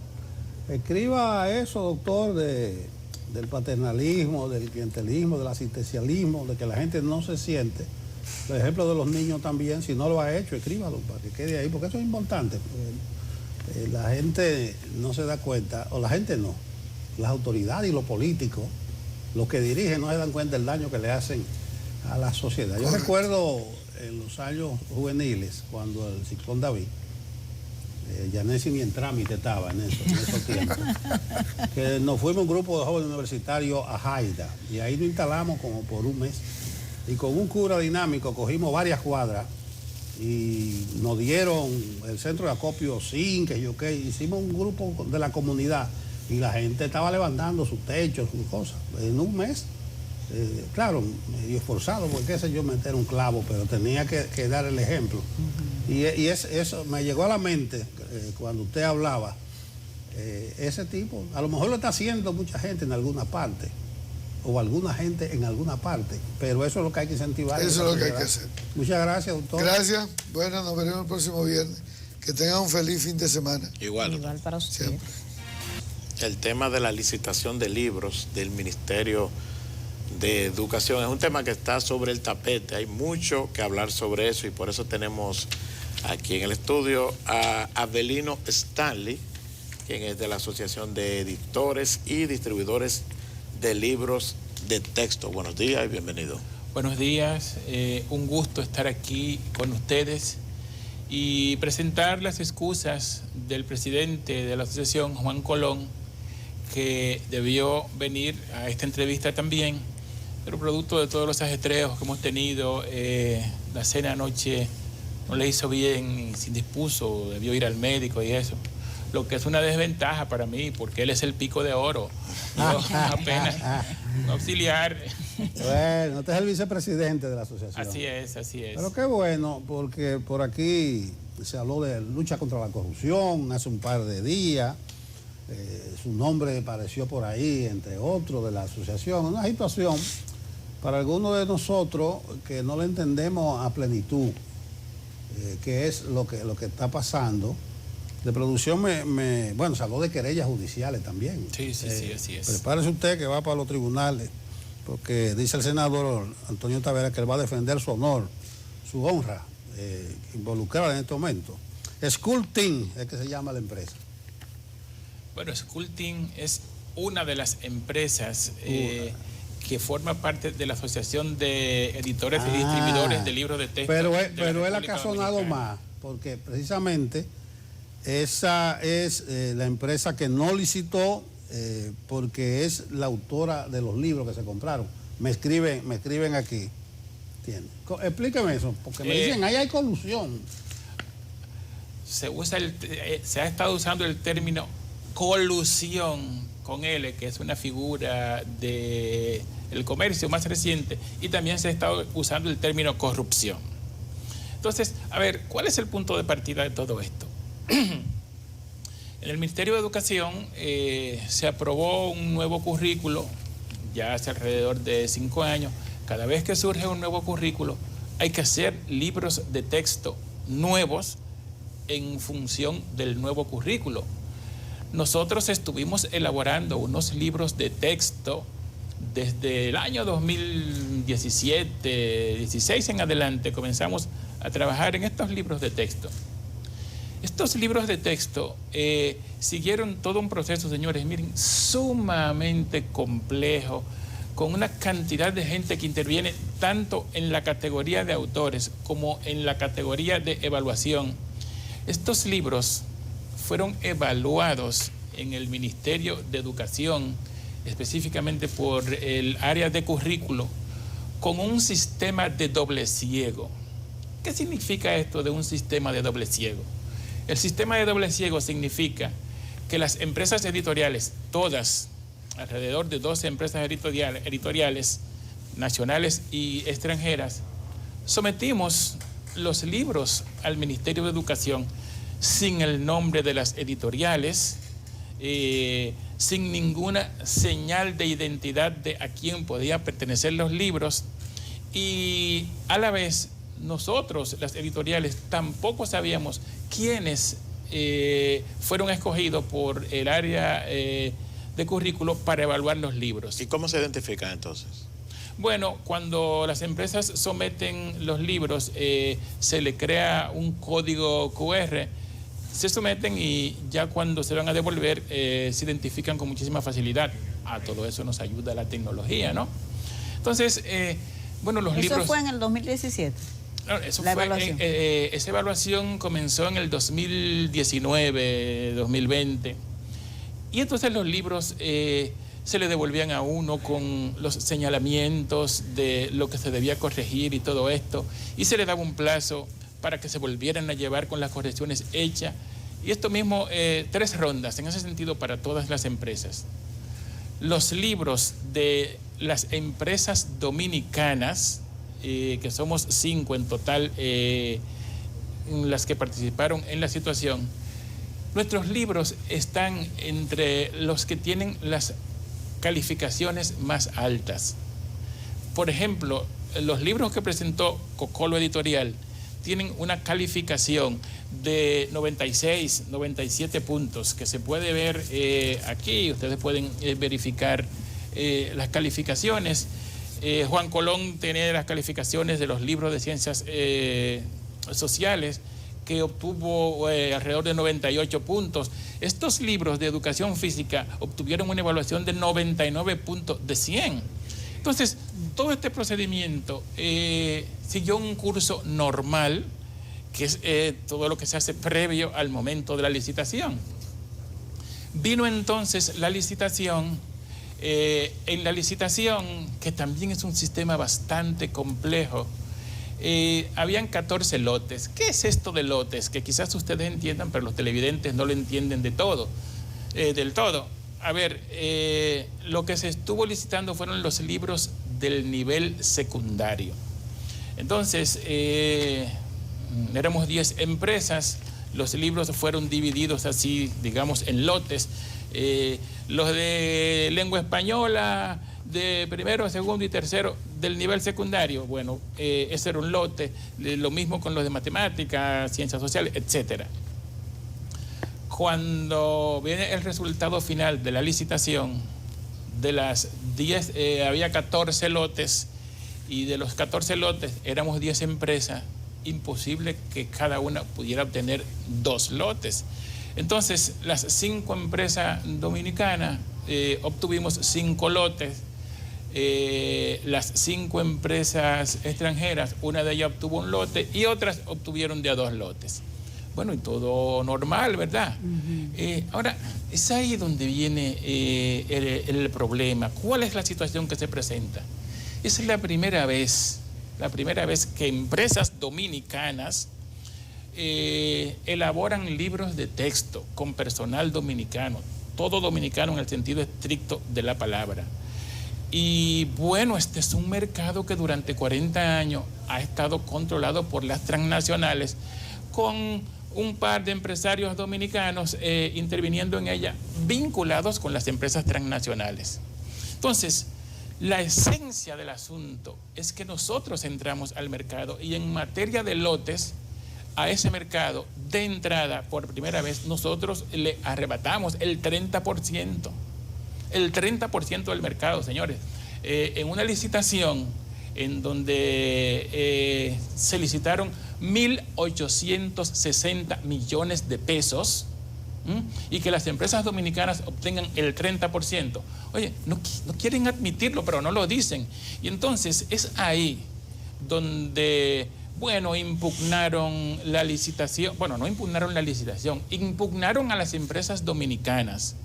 Escriba eso, doctor, del paternalismo, del clientelismo, del asistencialismo, de que la gente no se siente. Por ejemplo, de los niños también, si no lo ha hecho, escríbalo para que quede ahí, porque eso es importante. La gente no se da cuenta, o la gente no, las autoridades y los políticos, los que dirigen, no se dan cuenta del daño que le hacen a la sociedad. Yo recuerdo en los años juveniles, cuando el ciclón David, Yanesi ni en trámite estaba en esos tiempos, que nos fuimos un grupo de jóvenes universitarios a Jaida, y ahí nos instalamos como por un mes, y con un cura dinámico cogimos varias cuadras, y nos dieron el centro de acopio sin que yo qué, hicimos un grupo de la comunidad, y la gente estaba levantando sus techos, sus cosas, en un mes. Claro, medio esforzado, porque qué sé yo, meter un clavo, pero tenía que dar el ejemplo. Y eso me llegó a la mente cuando usted hablaba, ese tipo, a lo mejor lo está haciendo mucha gente en alguna parte, o alguna gente en alguna parte, pero eso es lo que hay que incentivar. Eso es lo que hay que hacer. Muchas gracias, doctor. Gracias, bueno, nos veremos el próximo viernes. Que tengan un feliz fin de semana. Igual para usted. Siempre. El tema de la licitación de libros del Ministerio de Educación es un tema que está sobre el tapete. Hay mucho que hablar sobre eso y por eso tenemos aquí en el estudio a Avelino Stanley, quien es de la Asociación de Editores y Distribuidores de Libros de Texto. Buenos días y bienvenido. Buenos días, un gusto estar aquí con ustedes y presentar las excusas del presidente de la asociación, Juan Colón, que debió venir a esta entrevista también, pero producto de todos los ajetreos que hemos tenido, la cena anoche no le hizo bien y se indispuso, debió ir al médico y eso, lo que es una desventaja para mí, porque él es el pico de oro, yo apenas un auxiliar. Bueno, usted es el vicepresidente de la asociación. Así es, así es. Pero qué bueno, porque por aquí se habló de lucha contra la corrupción hace un par de días. Su nombre apareció por ahí, entre otros, de la asociación. Una situación para algunos de nosotros que no le entendemos a plenitud, que es lo que está pasando. De producción bueno, se habló de querellas judiciales también. Sí, así es. Prepárese usted que va para los tribunales, porque dice el senador Antonio Tavera que él va a defender su honor, su honra, involucrada en este momento. School Team es que se llama la empresa. Bueno, School Team es una de las empresas que forma parte de la Asociación de Editores y Distribuidores de Libros de Texto. Pero él ha sonado más, porque precisamente esa es la empresa que no licitó, porque es la autora de los libros que se compraron. Me escriben aquí. ¿Entiendes? Explíqueme eso, porque me dicen, ahí hay colusión. Se ha estado usando el término colusión con L, que es una figura del comercio más reciente, y también se ha estado usando el término corrupción. Entonces, a ver, ¿cuál es el punto de partida de todo esto? En el Ministerio de Educación se aprobó un nuevo currículo ya hace alrededor de 5 años. Cada vez que surge un nuevo currículo hay que hacer libros de texto nuevos en función del nuevo currículo. Nosotros estuvimos elaborando unos libros de texto desde el año 2017, 16 en adelante, comenzamos a trabajar en estos libros de texto. Estos libros de texto siguieron todo un proceso, señores, miren, sumamente complejo, con una cantidad de gente que interviene tanto en la categoría de autores como en la categoría de evaluación. Estos libros fueron evaluados en el Ministerio de Educación, específicamente por el área de currículo, con un sistema de doble ciego. ¿Qué significa esto de un sistema de doble ciego? El sistema de doble ciego significa que las empresas editoriales, todas, alrededor de 12 empresas editoriales nacionales y extranjeras, sometimos los libros al Ministerio de Educación sin el nombre de las editoriales, sin ninguna señal de identidad de a quién podían pertenecer los libros, y a la vez nosotros, las editoriales, tampoco sabíamos quiénes fueron escogidos por el área de currículo para evaluar los libros. ¿Y cómo se identifican entonces? Bueno, cuando las empresas someten los libros, se le crea un código QR, se someten y ya cuando se van a devolver se identifican con muchísima facilidad. A todo eso nos ayuda la tecnología, ¿no? Entonces, bueno, los libros... ¿Eso fue en el 2017? No, esa evaluación comenzó en el 2019, 2020. Y entonces los libros se le devolvían a uno con los señalamientos de lo que se debía corregir y todo esto. Y se le daba un plazo para que se volvieran a llevar con las correcciones hechas. Y esto mismo, 3 rondas, en ese sentido, para todas las empresas. Los libros de las empresas dominicanas, que somos 5 en total, las que participaron en la situación, nuestros libros están entre los que tienen las calificaciones más altas. Por ejemplo, los libros que presentó Cocolo Editorial tienen una calificación de 96, 97 puntos, que se puede ver aquí. Ustedes pueden verificar las calificaciones. Juan Colón tiene las calificaciones de los libros de ciencias sociales, que obtuvo alrededor de 98 puntos. Estos libros de educación física obtuvieron una evaluación de 99 puntos de 100. Entonces, todo este procedimiento siguió un curso normal que es todo lo que se hace previo al momento de la licitación. Vino entonces la licitación. En la licitación, que también es un sistema bastante complejo, habían 14 lotes. ¿Qué es esto de lotes? Que quizás ustedes entiendan, pero los televidentes no lo entienden del todo. A ver, lo que se estuvo licitando fueron los libros del nivel secundario. Entonces, éramos 10 empresas, los libros fueron divididos así, digamos, en lotes. Los de lengua española, de primero, segundo y tercero del nivel secundario, bueno, ese era un lote. Lo mismo con los de matemáticas, ciencias sociales, etcétera. Cuando viene el resultado final de la licitación, de las 10, había 14 lotes, y de los 14 lotes éramos 10 empresas, imposible que cada una pudiera obtener 2 lotes. Entonces, las 5 empresas dominicanas obtuvimos 5 lotes. Las 5 empresas extranjeras, una de ellas obtuvo un lote y otras obtuvieron de a 2 lotes. Bueno, y todo normal, ¿verdad? Ahora, es ahí donde viene el problema. ¿Cuál es la situación que se presenta? Esa es la primera vez que empresas dominicanas elaboran libros de texto con personal dominicano, todo dominicano en el sentido estricto de la palabra. Y bueno, este es un mercado que durante 40 años ha estado controlado por las transnacionales, con un par de empresarios dominicanos interviniendo en ella, vinculados con las empresas transnacionales. Entonces, la esencia del asunto es que nosotros entramos al mercado y en materia de lotes, a ese mercado de entrada, por primera vez, nosotros le arrebatamos el 30%. El 30% del mercado, señores. En una licitación en donde se licitaron 1.860 millones de pesos, y que las empresas dominicanas obtengan el 30%. Oye, no quieren admitirlo, pero no lo dicen. Y entonces es ahí donde, bueno, impugnaron la licitación. Bueno, no impugnaron la licitación, impugnaron a las empresas dominicanas.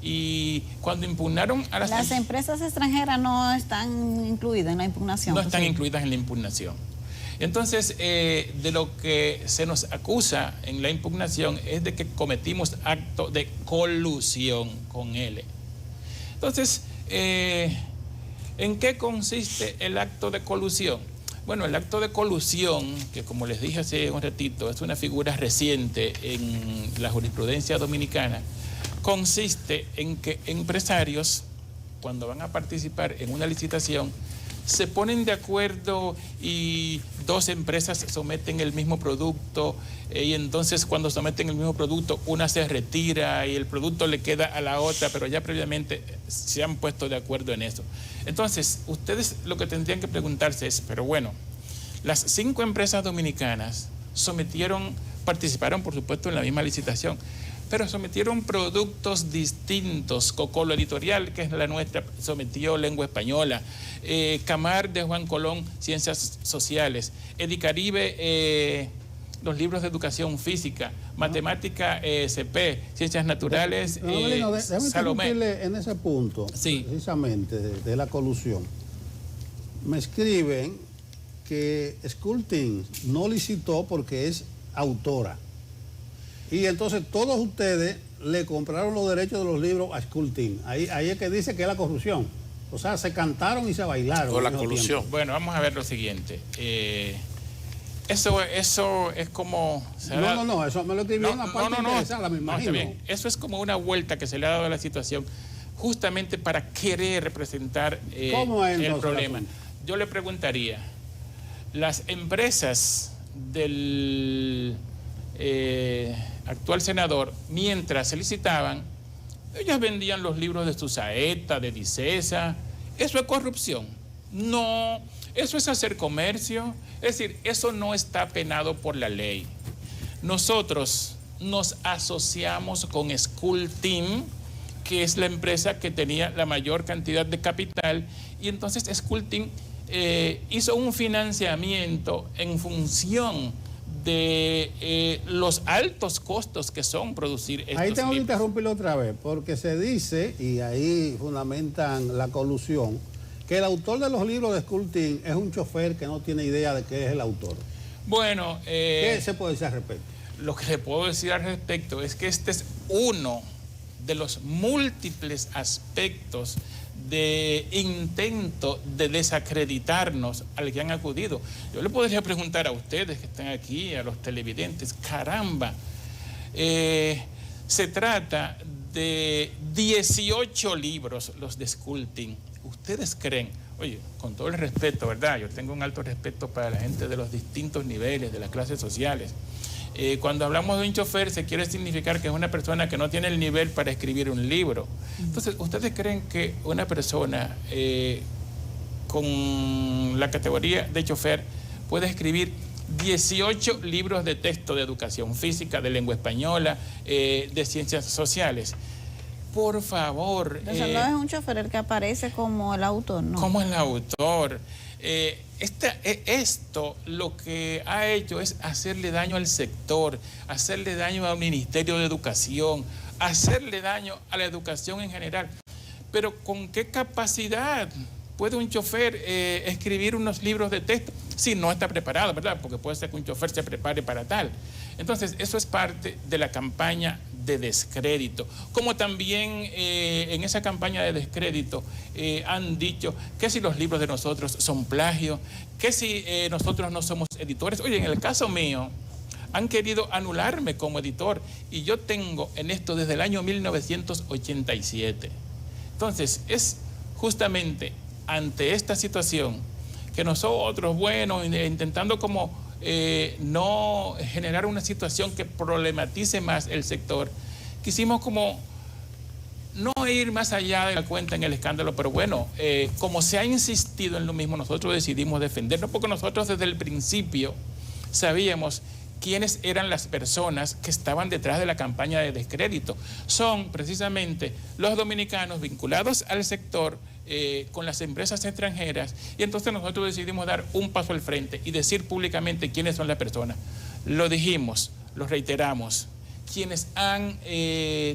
Y cuando impugnaron a las empresas extranjeras no están incluidas en la impugnación. No están incluidas en la impugnación. Entonces, de lo que se nos acusa en la impugnación es de que cometimos acto de colusión con él. Entonces, ¿en qué consiste el acto de colusión? Bueno, el acto de colusión, que como les dije hace un ratito, es una figura reciente en la jurisprudencia dominicana, consiste en que empresarios, cuando van a participar en una licitación, se ponen de acuerdo y 2 empresas someten el mismo producto, y entonces cuando someten el mismo producto, una se retira y el producto le queda a la otra, pero ya previamente se han puesto de acuerdo en eso. Entonces, ustedes lo que tendrían que preguntarse es, pero bueno, las 5 empresas dominicanas participaron por supuesto en la misma licitación, pero sometieron productos distintos. Cocolo Editorial, que es la nuestra, sometió lengua española. Camar de Juan Colón, ciencias sociales. Edicaribe, los libros de educación física. Matemática, CP, ciencias naturales, déjame Salomé. En ese punto, sí, precisamente de la colusión. Me escriben que Sculpting no licitó porque es autora. Y entonces todos ustedes le compraron los derechos de los libros a Sculpting. Ahí es que dice que es la corrupción. O sea, se cantaron y se bailaron. O la colusión. Bueno, vamos a ver lo siguiente. Eso es como... No, eso me lo escribió en la parte interesada, me imagino. Está bien. Eso es como una vuelta que se le ha dado a la situación justamente para querer representar el problema. Yo le preguntaría, las empresas del actual senador, mientras se licitaban, ellas vendían los libros de Susaeta, de Dicesa. ¿Eso es corrupción? No, eso es hacer comercio. Es decir, eso no está penado por la ley. Nosotros nos asociamos con Sculpting, que es la empresa que tenía la mayor cantidad de capital, y entonces Sculpting hizo un financiamiento en función de los altos costos que son producir estos Ahí tengo que libros. interrumpirlo otra vez, porque se dice, y ahí fundamentan la colusión, que el autor de los libros de Scultin es un chofer que no tiene idea de qué es el autor. Bueno, ¿qué se puede decir al respecto? Lo que le puedo decir al respecto es que este es uno de los múltiples aspectos de intento de desacreditarnos al que han acudido. Yo le podría preguntar a ustedes que están aquí, a los televidentes, caramba, se trata de 18 libros los de Scultin. ¿Ustedes creen? Oye, con todo el respeto, ¿verdad? Yo tengo un alto respeto para la gente de los distintos niveles, de las clases sociales. Cuando hablamos de un chofer, se quiere significar que es una persona que no tiene el nivel para escribir un libro. Entonces, ¿ustedes creen que una persona con la categoría de chofer puede escribir 18 libros de texto de educación física, de lengua española, de ciencias sociales? Por favor. Entonces no es un chofer el que aparece como el autor, ¿no? Como el autor. Esto lo que ha hecho es hacerle daño al sector, hacerle daño al Ministerio de Educación, hacerle daño a la educación en general. Pero ¿con qué capacidad puede un chofer escribir unos libros de texto si no está preparado, verdad? Porque puede ser que un chofer se prepare para tal. Entonces, eso es parte de la campaña de descrédito. Como también en esa campaña de descrédito han dicho que si los libros de nosotros son plagio, que si nosotros no somos editores. Oye, en el caso mío, han querido anularme como editor y yo tengo en esto desde el año 1987. Entonces, es justamente ante esta situación que nosotros, bueno, intentando como no generar una situación que problematice más el sector, quisimos como no ir más allá de la cuenta en el escándalo, pero bueno, como se ha insistido en lo mismo, nosotros decidimos defendernos, porque nosotros desde el principio sabíamos quiénes eran las personas que estaban detrás de la campaña de descrédito. Son precisamente los dominicanos vinculados al sector con las empresas extranjeras, y entonces nosotros decidimos dar un paso al frente y decir públicamente quiénes son las personas. Lo dijimos, lo reiteramos, quienes han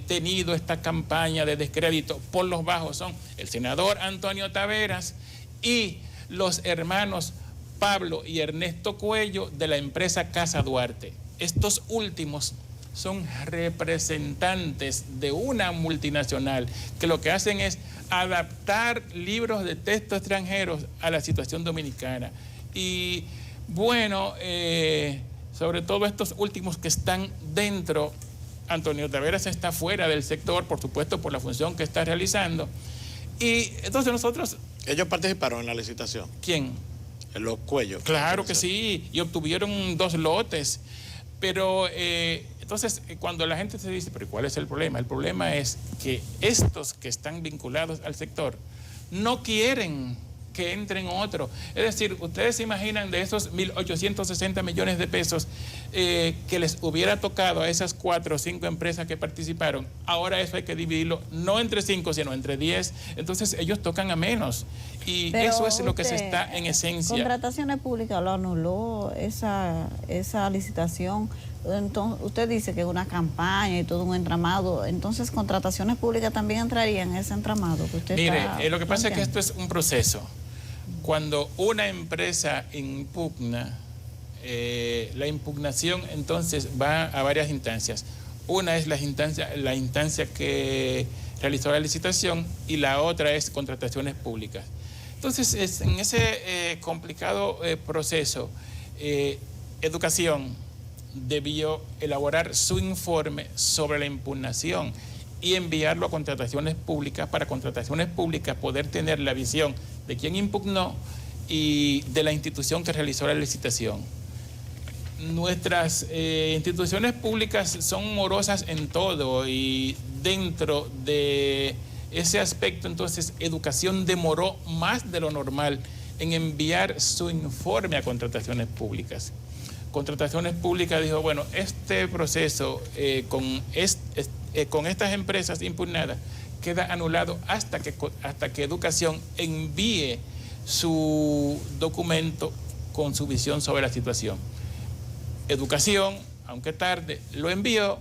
tenido esta campaña de descrédito por los bajos son el senador Antonio Taveras y los hermanos Pablo y Ernesto Cuello de la empresa Casa Duarte. Estos últimos son representantes de una multinacional que lo que hacen es adaptar libros de texto extranjeros a la situación dominicana. Y bueno, sobre todo estos últimos que están dentro, Antonio Taveras está fuera del sector, por supuesto, por la función que está realizando. Y entonces nosotros... ¿Ellos participaron en la licitación? ¿Quién? Los Cuellos. Claro que sí, y obtuvieron 2 lotes. Pero entonces cuando la gente se dice, pero ¿cuál es el problema? El problema es que estos que están vinculados al sector no quieren que entren otros. Es decir, ustedes se imaginan de esos 1.860 millones de pesos que les hubiera tocado a esas 4 o 5 empresas que participaron. Ahora eso hay que dividirlo no entre 5, sino entre 10. Entonces ellos tocan a menos. Y pero eso es lo que se usted, está en esencia. Contrataciones Públicas lo anuló esa licitación. Entonces, usted dice que es una campaña y todo un entramado. Entonces, Contrataciones Públicas también entraría en ese entramado que usted Mire, está lo que pasa es que planteando. esto es un proceso. Cuando una empresa impugna, la impugnación entonces va a varias instancias. Una es la instancia que realizó la licitación y la otra es Contrataciones Públicas. Entonces, en ese complicado proceso, Educación debió elaborar su informe sobre la impugnación y enviarlo a Contrataciones Públicas para Contrataciones Públicas poder tener la visión de quién impugnó y de la institución que realizó la licitación. Nuestras instituciones públicas son morosas en todo y dentro de ese aspecto, entonces, Educación demoró más de lo normal en enviar su informe a Contrataciones Públicas. Contrataciones Públicas dijo, bueno, este proceso con estas empresas impugnadas queda anulado hasta que Educación envíe su documento con su visión sobre la situación. Educación, aunque tarde, lo envió,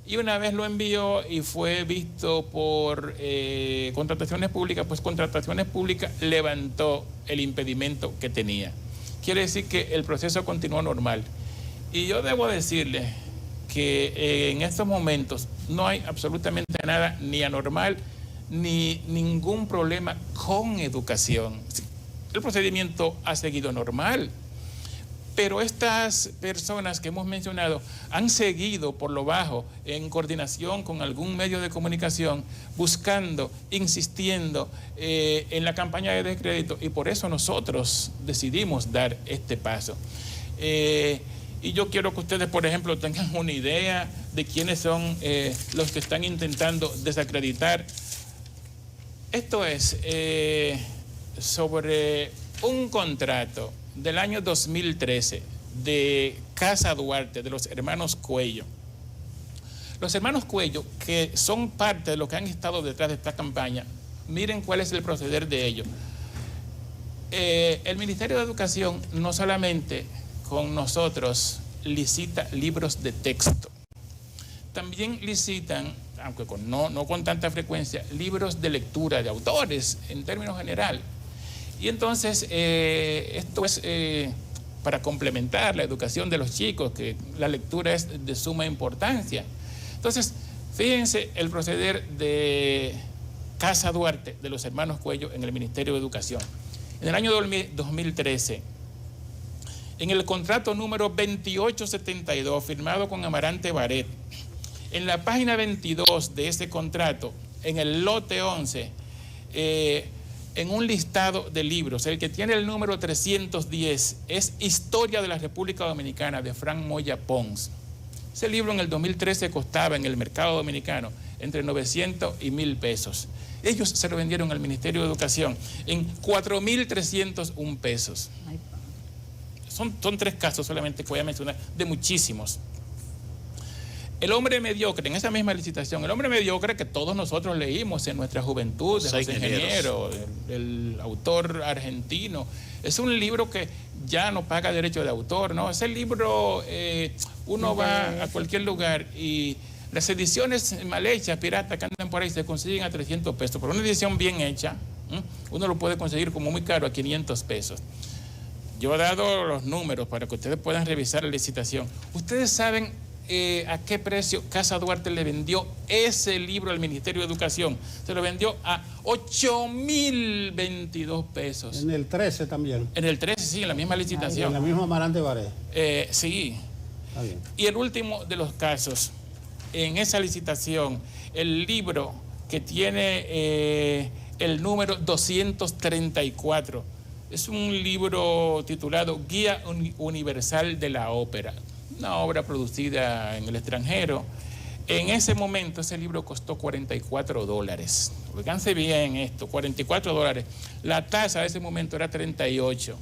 y una vez lo envió y fue visto por Contrataciones Públicas, pues Contrataciones Públicas levantó el impedimento que tenía. Quiere decir que el proceso continuó normal. Y yo debo decirle que en estos momentos no hay absolutamente nada ni anormal ni ningún problema con educación. El procedimiento ha seguido normal, pero estas personas que hemos mencionado han seguido por lo bajo en coordinación con algún medio de comunicación, buscando, insistiendo en la campaña de descrédito, y por eso nosotros decidimos dar este paso. Y yo quiero que ustedes, por ejemplo, tengan una idea de quiénes son los que están intentando desacreditar. Esto es sobre un contrato del año 2013 de Casa Duarte, de los hermanos Cuello. Los hermanos Cuello, que son parte de los que han estado detrás de esta campaña, miren cuál es el proceder de ellos. El Ministerio de Educación no solamente con nosotros licita libros de texto, también licitan, aunque no con tanta frecuencia, libros de lectura de autores en términos general. Y entonces esto es para complementar la educación de los chicos, que la lectura es de suma importancia. Entonces, fíjense el proceder de Casa Duarte, de los hermanos Cuello, en el Ministerio de Educación. En el año 2013, en el contrato número 2872, firmado con Amarante Baret, en la página 22 de ese contrato, en el lote 11, en un listado de libros, el que tiene el número 310 es Historia de la República Dominicana, de Frank Moya Pons. Ese libro en el 2013 costaba en el mercado dominicano entre 900 y 1,000 pesos. Ellos se lo vendieron al Ministerio de Educación en 4,301 pesos. Son 3 casos solamente que voy a mencionar, de muchísimos. El hombre mediocre, en esa misma licitación, el hombre mediocre que todos nosotros leímos en nuestra juventud, de José Ingeniero, el autor argentino, es un libro que ya no paga derecho de autor, ¿no? Ese libro, uno va a cualquier lugar y las ediciones mal hechas, piratas, que andan por ahí, se consiguen a 300 pesos. Pero una edición bien hecha, uno lo puede conseguir como muy caro, a 500 pesos. Yo he dado los números para que ustedes puedan revisar la licitación. Ustedes saben a qué precio Casa Duarte le vendió ese libro al Ministerio de Educación. Se lo vendió a 8,022 pesos. En el 13 también. En el 13, sí, en la misma licitación. En la misma Amarante Baret. Sí. Está bien. Y el último de los casos, en esa licitación, el libro que tiene el número 234, es un libro titulado Guía Universal de la Ópera, una obra producida en el extranjero. En ese momento ese libro costó $44. Fíjense bien esto, $44. La tasa de ese momento era 38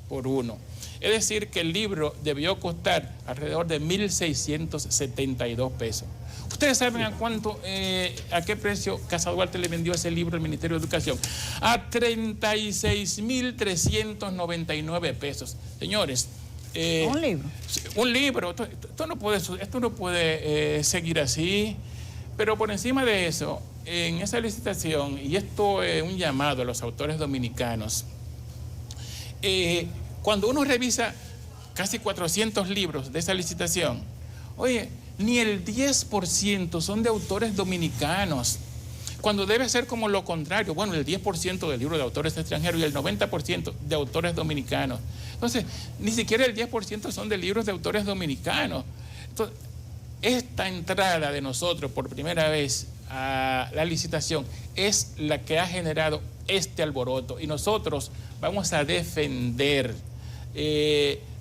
por 1. Es decir, que el libro debió costar alrededor de 1,672 pesos. ¿Ustedes saben a qué precio Casa Duarte le vendió ese libro al Ministerio de Educación? A 36,399 pesos. Señores, ¿un libro? Un libro. Esto no puede seguir así. Pero por encima de eso, en esa licitación, y esto es un llamado a los autores dominicanos, cuando uno revisa casi 400 libros de esa licitación, oye, ni el 10% son de autores dominicanos, cuando debe ser como lo contrario. Bueno, el 10% del libro de autores extranjeros y el 90% de autores dominicanos. Entonces, ni siquiera el 10% son de libros de autores dominicanos. Entonces, esta entrada de nosotros por primera vez a la licitación es la que ha generado este alboroto, y nosotros vamos a defender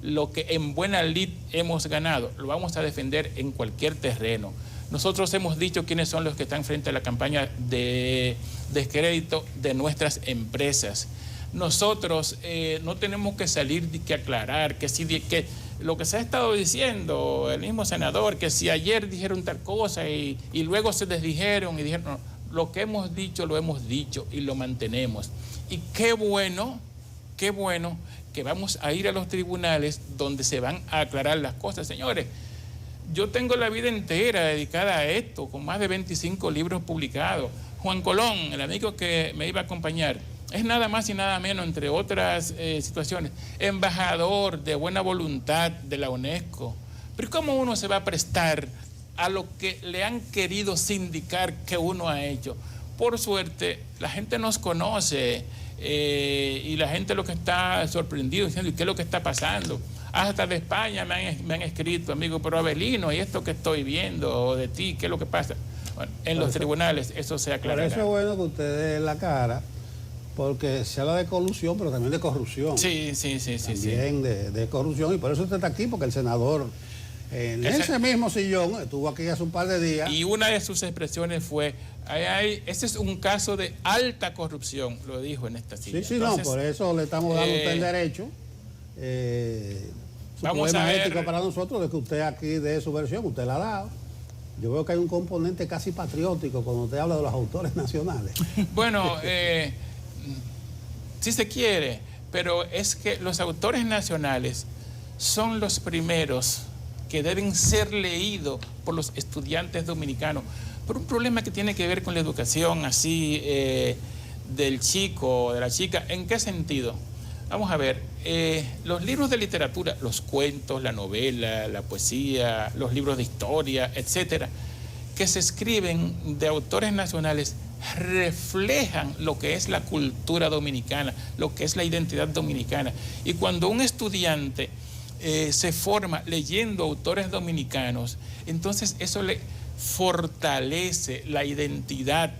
lo que en buena lid hemos ganado, lo vamos a defender en cualquier terreno. Nosotros hemos dicho quiénes son los que están frente a la campaña de descrédito de nuestras empresas. Nosotros no tenemos que salir que aclarar que lo que se ha estado diciendo, el mismo senador, que si ayer dijeron tal cosa y luego se desdijeron y dijeron, no, lo que hemos dicho lo hemos dicho y lo mantenemos. Y qué bueno que vamos a ir a los tribunales donde se van a aclarar las cosas. Señores, yo tengo la vida entera dedicada a esto, con más de 25 libros publicados. Juan Colón, el amigo que me iba a acompañar, es nada más y nada menos, entre otras situaciones, embajador de buena voluntad de la UNESCO. Pero ¿cómo uno se va a prestar a lo que le han querido sindicar que uno ha hecho? Por suerte, la gente nos conoce y la gente lo que está sorprendido, diciendo, ¿y qué es lo que está pasando? Hasta de España me han escrito, amigo, pero Abelino, ¿y esto que estoy viendo de ti? ¿Qué es lo que pasa? Bueno, en los tribunales eso se aclarará. Por eso es bueno que usted dé la cara, porque se habla de colusión, pero también de corrupción. Sí. También de corrupción, y por eso usted está aquí, porque el senador en ese mismo sillón estuvo aquí hace un par de días. Y una de sus expresiones fue, ese es un caso de alta corrupción, lo dijo en esta silla. Sí, entonces, no, por eso le estamos dando a usted el derecho. Vamos a ver, ético para nosotros de que usted aquí dé su versión, usted la ha dado. Yo veo que hay un componente casi patriótico cuando usted habla de los autores nacionales. Bueno, si se quiere, pero es que los autores nacionales son los primeros que deben ser leídos por los estudiantes dominicanos, por un problema que tiene que ver con la educación así del chico o de la chica. ¿En qué sentido? Vamos a ver, los libros de literatura, los cuentos, la novela, la poesía, los libros de historia, etcétera, que se escriben de autores nacionales, reflejan lo que es la cultura dominicana, lo que es la identidad dominicana. Y cuando un estudiante se forma leyendo autores dominicanos, entonces eso le fortalece la identidad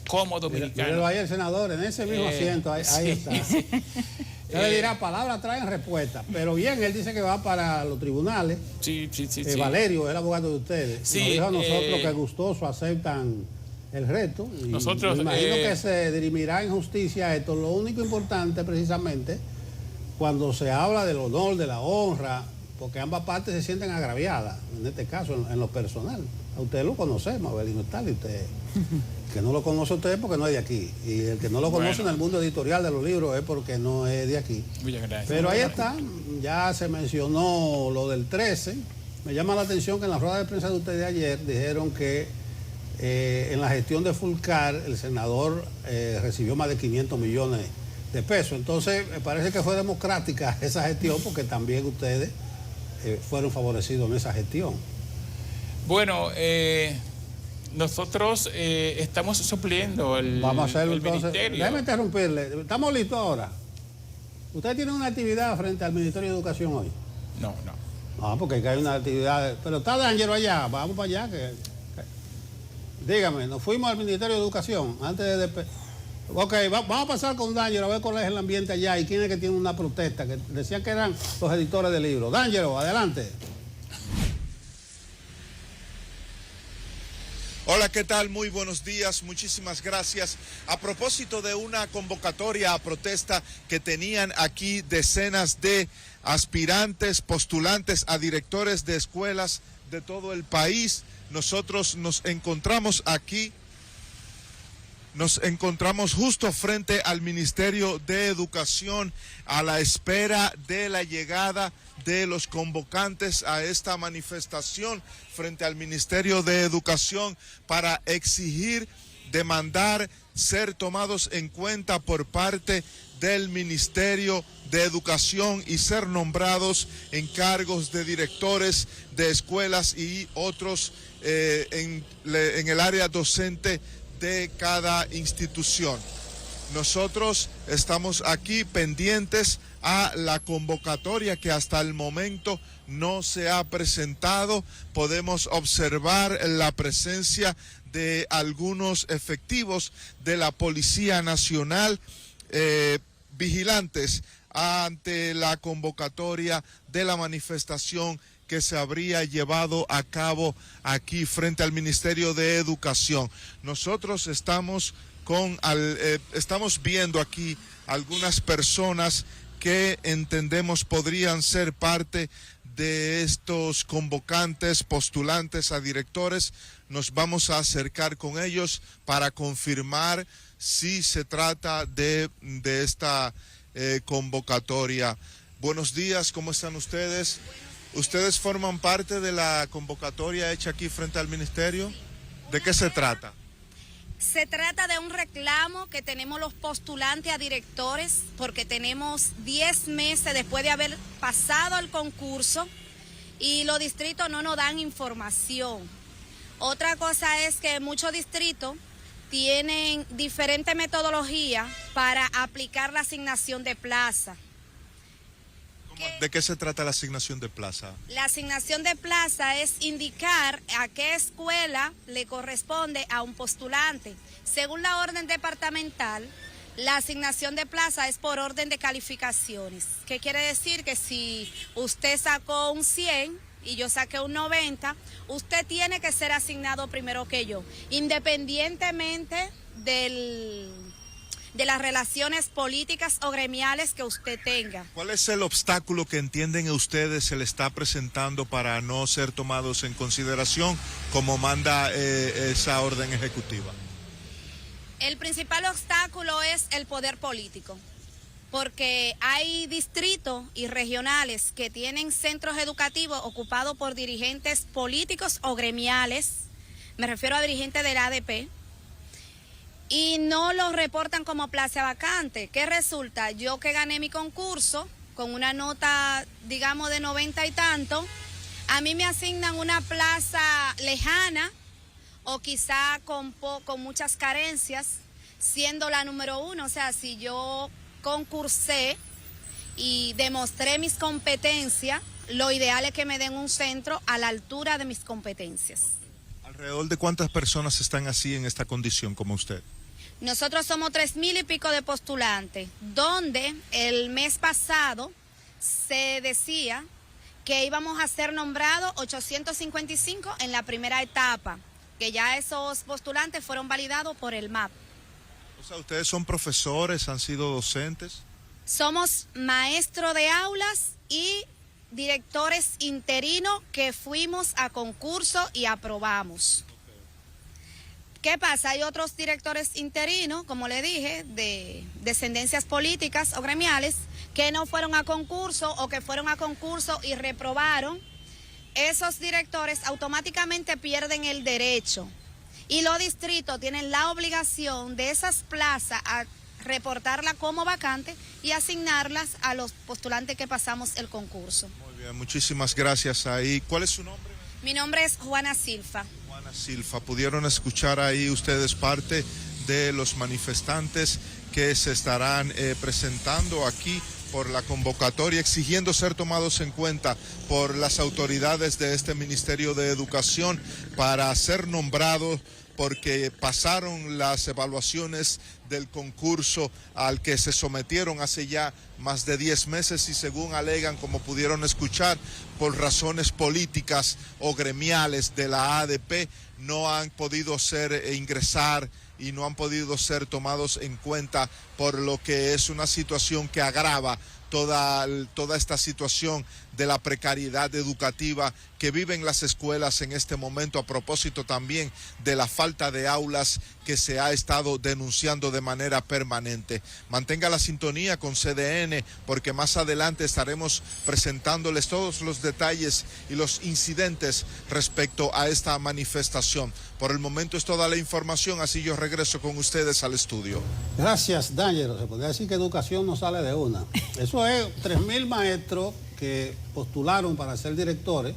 como dominicano. Míralo ahí el senador, en ese mismo asiento, ahí está. Él le dirá, palabras traen respuesta, pero bien, él dice que va para los tribunales. Sí. Valerio, el abogado de ustedes, nos dijo a nosotros que gustoso aceptan el reto. Y nosotros, me imagino que se dirimirá en justicia esto. Lo único importante, precisamente, cuando se habla del honor, de la honra, porque ambas partes se sienten agraviadas, en este caso, en lo personal. A usted lo conocemos, Abelino Stanley, usted... que no lo conoce usted porque no es de aquí, y el que no lo conoce en el mundo editorial de los libros es porque no es de aquí. Muchas gracias. Pero ahí está, ya se mencionó lo del 13. Me llama la atención que en la rueda de prensa de ustedes de ayer dijeron que en la gestión de Fulcar el senador recibió más de 500 millones de pesos. Entonces me parece que fue democrática esa gestión, porque también ustedes fueron favorecidos en esa gestión. Bueno, nosotros estamos supliendo el ministerio. Déjeme interrumpirle. ¿Estamos listos ahora? ¿Usted tiene una actividad frente al Ministerio de Educación hoy? No. No, porque hay una actividad. Pero está D'Angelo allá. Vamos para allá. Dígame, nos fuimos al Ministerio de Educación antes de... Ok, vamos a pasar con D'Angelo a ver cuál es el ambiente allá y quién es que tiene una protesta. Que decían que eran los editores de libros. D'Angelo, adelante. Hola, ¿qué tal? Muy buenos días, muchísimas gracias. A propósito de una convocatoria a protesta que tenían aquí decenas de aspirantes, postulantes a directores de escuelas de todo el país, nosotros nos encontramos aquí, nos encontramos justo frente al Ministerio de Educación a la espera de la llegada de los convocantes a esta manifestación frente al Ministerio de Educación para exigir, demandar, ser tomados en cuenta por parte del Ministerio de Educación y ser nombrados en cargos de directores de escuelas y otros en el área docente de cada institución. Nosotros estamos aquí pendientes a la convocatoria que hasta el momento no se ha presentado. Podemos observar la presencia de algunos efectivos de la Policía Nacional vigilantes ante la convocatoria de la manifestación que se habría llevado a cabo aquí frente al Ministerio de Educación. Nosotros estamos viendo aquí algunas personas que entendemos podrían ser parte de estos convocantes, postulantes a directores. Nos vamos a acercar con ellos para confirmar si se trata de esta convocatoria. Buenos días, ¿cómo están ustedes? ¿Ustedes forman parte de la convocatoria hecha aquí frente al ministerio? ¿De qué se trata? Se trata de un reclamo que tenemos los postulantes a directores porque tenemos 10 meses después de haber pasado el concurso y los distritos no nos dan información. Otra cosa es que muchos distritos tienen diferentes metodologías para aplicar la asignación de plaza. ¿De qué se trata la asignación de plaza? La asignación de plaza es indicar a qué escuela le corresponde a un postulante. Según la orden departamental, la asignación de plaza es por orden de calificaciones. ¿Qué quiere decir? Que si usted sacó un 100 y yo saqué un 90, usted tiene que ser asignado primero que yo, independientemente de las relaciones políticas o gremiales que usted tenga. ¿Cuál es el obstáculo que entienden ustedes se le está presentando para no ser tomados en consideración como manda esa orden ejecutiva? El principal obstáculo es el poder político, porque hay distritos y regionales que tienen centros educativos ocupados por dirigentes políticos o gremiales, me refiero a dirigentes del ADP, y no los reportan como plaza vacante. ¿Qué resulta? Yo que gané mi concurso con una nota, digamos, de 90 y tanto, a mí me asignan una plaza lejana o quizá con muchas carencias, siendo la número 1. O sea, si yo concursé y demostré mis competencias, lo ideal es que me den un centro a la altura de mis competencias. ¿Alrededor de cuántas personas están así en esta condición como usted? Nosotros somos 3,000 y pico de postulantes, donde el mes pasado se decía que íbamos a ser nombrados 855 en la primera etapa, que ya esos postulantes fueron validados por el MAP. O sea, ¿ustedes son profesores, han sido docentes? Somos maestros de aulas y directores interinos que fuimos a concurso y aprobamos. ¿Qué pasa? Hay otros directores interinos, como le dije, de descendencias políticas o gremiales, que no fueron a concurso o que fueron a concurso y reprobaron. Esos directores automáticamente pierden el derecho y los distritos tienen la obligación de esas plazas a reportarla como vacante y asignarlas a los postulantes que pasamos el concurso. Muy bien, muchísimas gracias. Ahí, ¿cuál es su nombre? Mi nombre es Juana Silfa. Juana Silfa, pudieron escuchar ahí ustedes parte de los manifestantes que se estarán presentando aquí por la convocatoria, exigiendo ser tomados en cuenta por las autoridades de este Ministerio de Educación para ser nombrados, porque pasaron las evaluaciones del concurso al que se sometieron hace ya más de 10 meses y según alegan, como pudieron escuchar, por razones políticas o gremiales de la ADP, no han podido ingresar y no han podido ser tomados en cuenta, por lo que es una situación que agrava toda esta situación de la precariedad educativa que viven las escuelas en este momento, a propósito también de la falta de aulas que se ha estado denunciando de manera permanente. Mantenga la sintonía con CDN, porque más adelante estaremos presentándoles todos los detalles y los incidentes respecto a esta manifestación. Por el momento es toda la información, así yo regreso con ustedes al estudio. Gracias, Daniel. Se podría decir que educación no sale de una. Eso es 3,000 maestros que postularon para ser directores,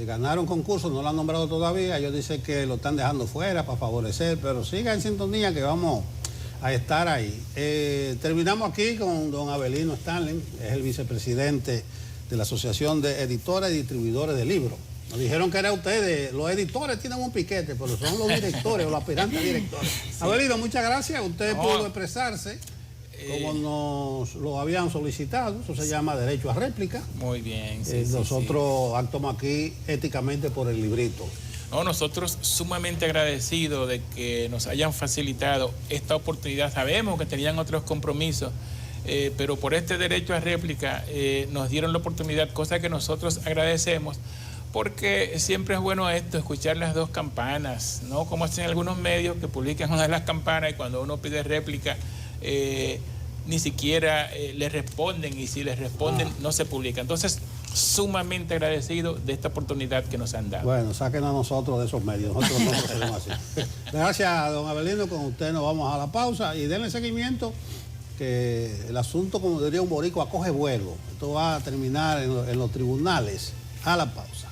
ganaron concursos, no lo han nombrado todavía. Ellos dicen que lo están dejando fuera para favorecer, pero siga en sintonía que vamos a estar ahí. Terminamos aquí con don Abelino Stanley, es el vicepresidente de la Asociación de Editores y Distribuidores de Libros. Nos dijeron que era ustedes, los editores tienen un piquete, pero son los directores o los aspirantes a directores. Sí. Abelino, muchas gracias. Usted pudo expresarse como nos lo habían solicitado. Eso se llama derecho a réplica. Muy bien. Nosotros actuamos aquí éticamente por el librito. No, nosotros sumamente agradecidos de que nos hayan facilitado esta oportunidad. Sabemos que tenían otros compromisos, pero por este derecho a réplica nos dieron la oportunidad, cosa que nosotros agradecemos. Porque siempre es bueno esto, escuchar las dos campanas, ¿no? Como hacen algunos medios que publican una de las campanas y cuando uno pide réplica, ni siquiera les responden, y si les responden no se publica. Entonces, sumamente agradecido de esta oportunidad que nos han dado. Bueno, sáquenos a nosotros de esos medios, nosotros no procedemos así. Gracias, don Abelino, con usted nos vamos a la pausa y denle seguimiento, que el asunto, como diría un boricua, acoge vuelo. Esto va a terminar en los tribunales. A la pausa.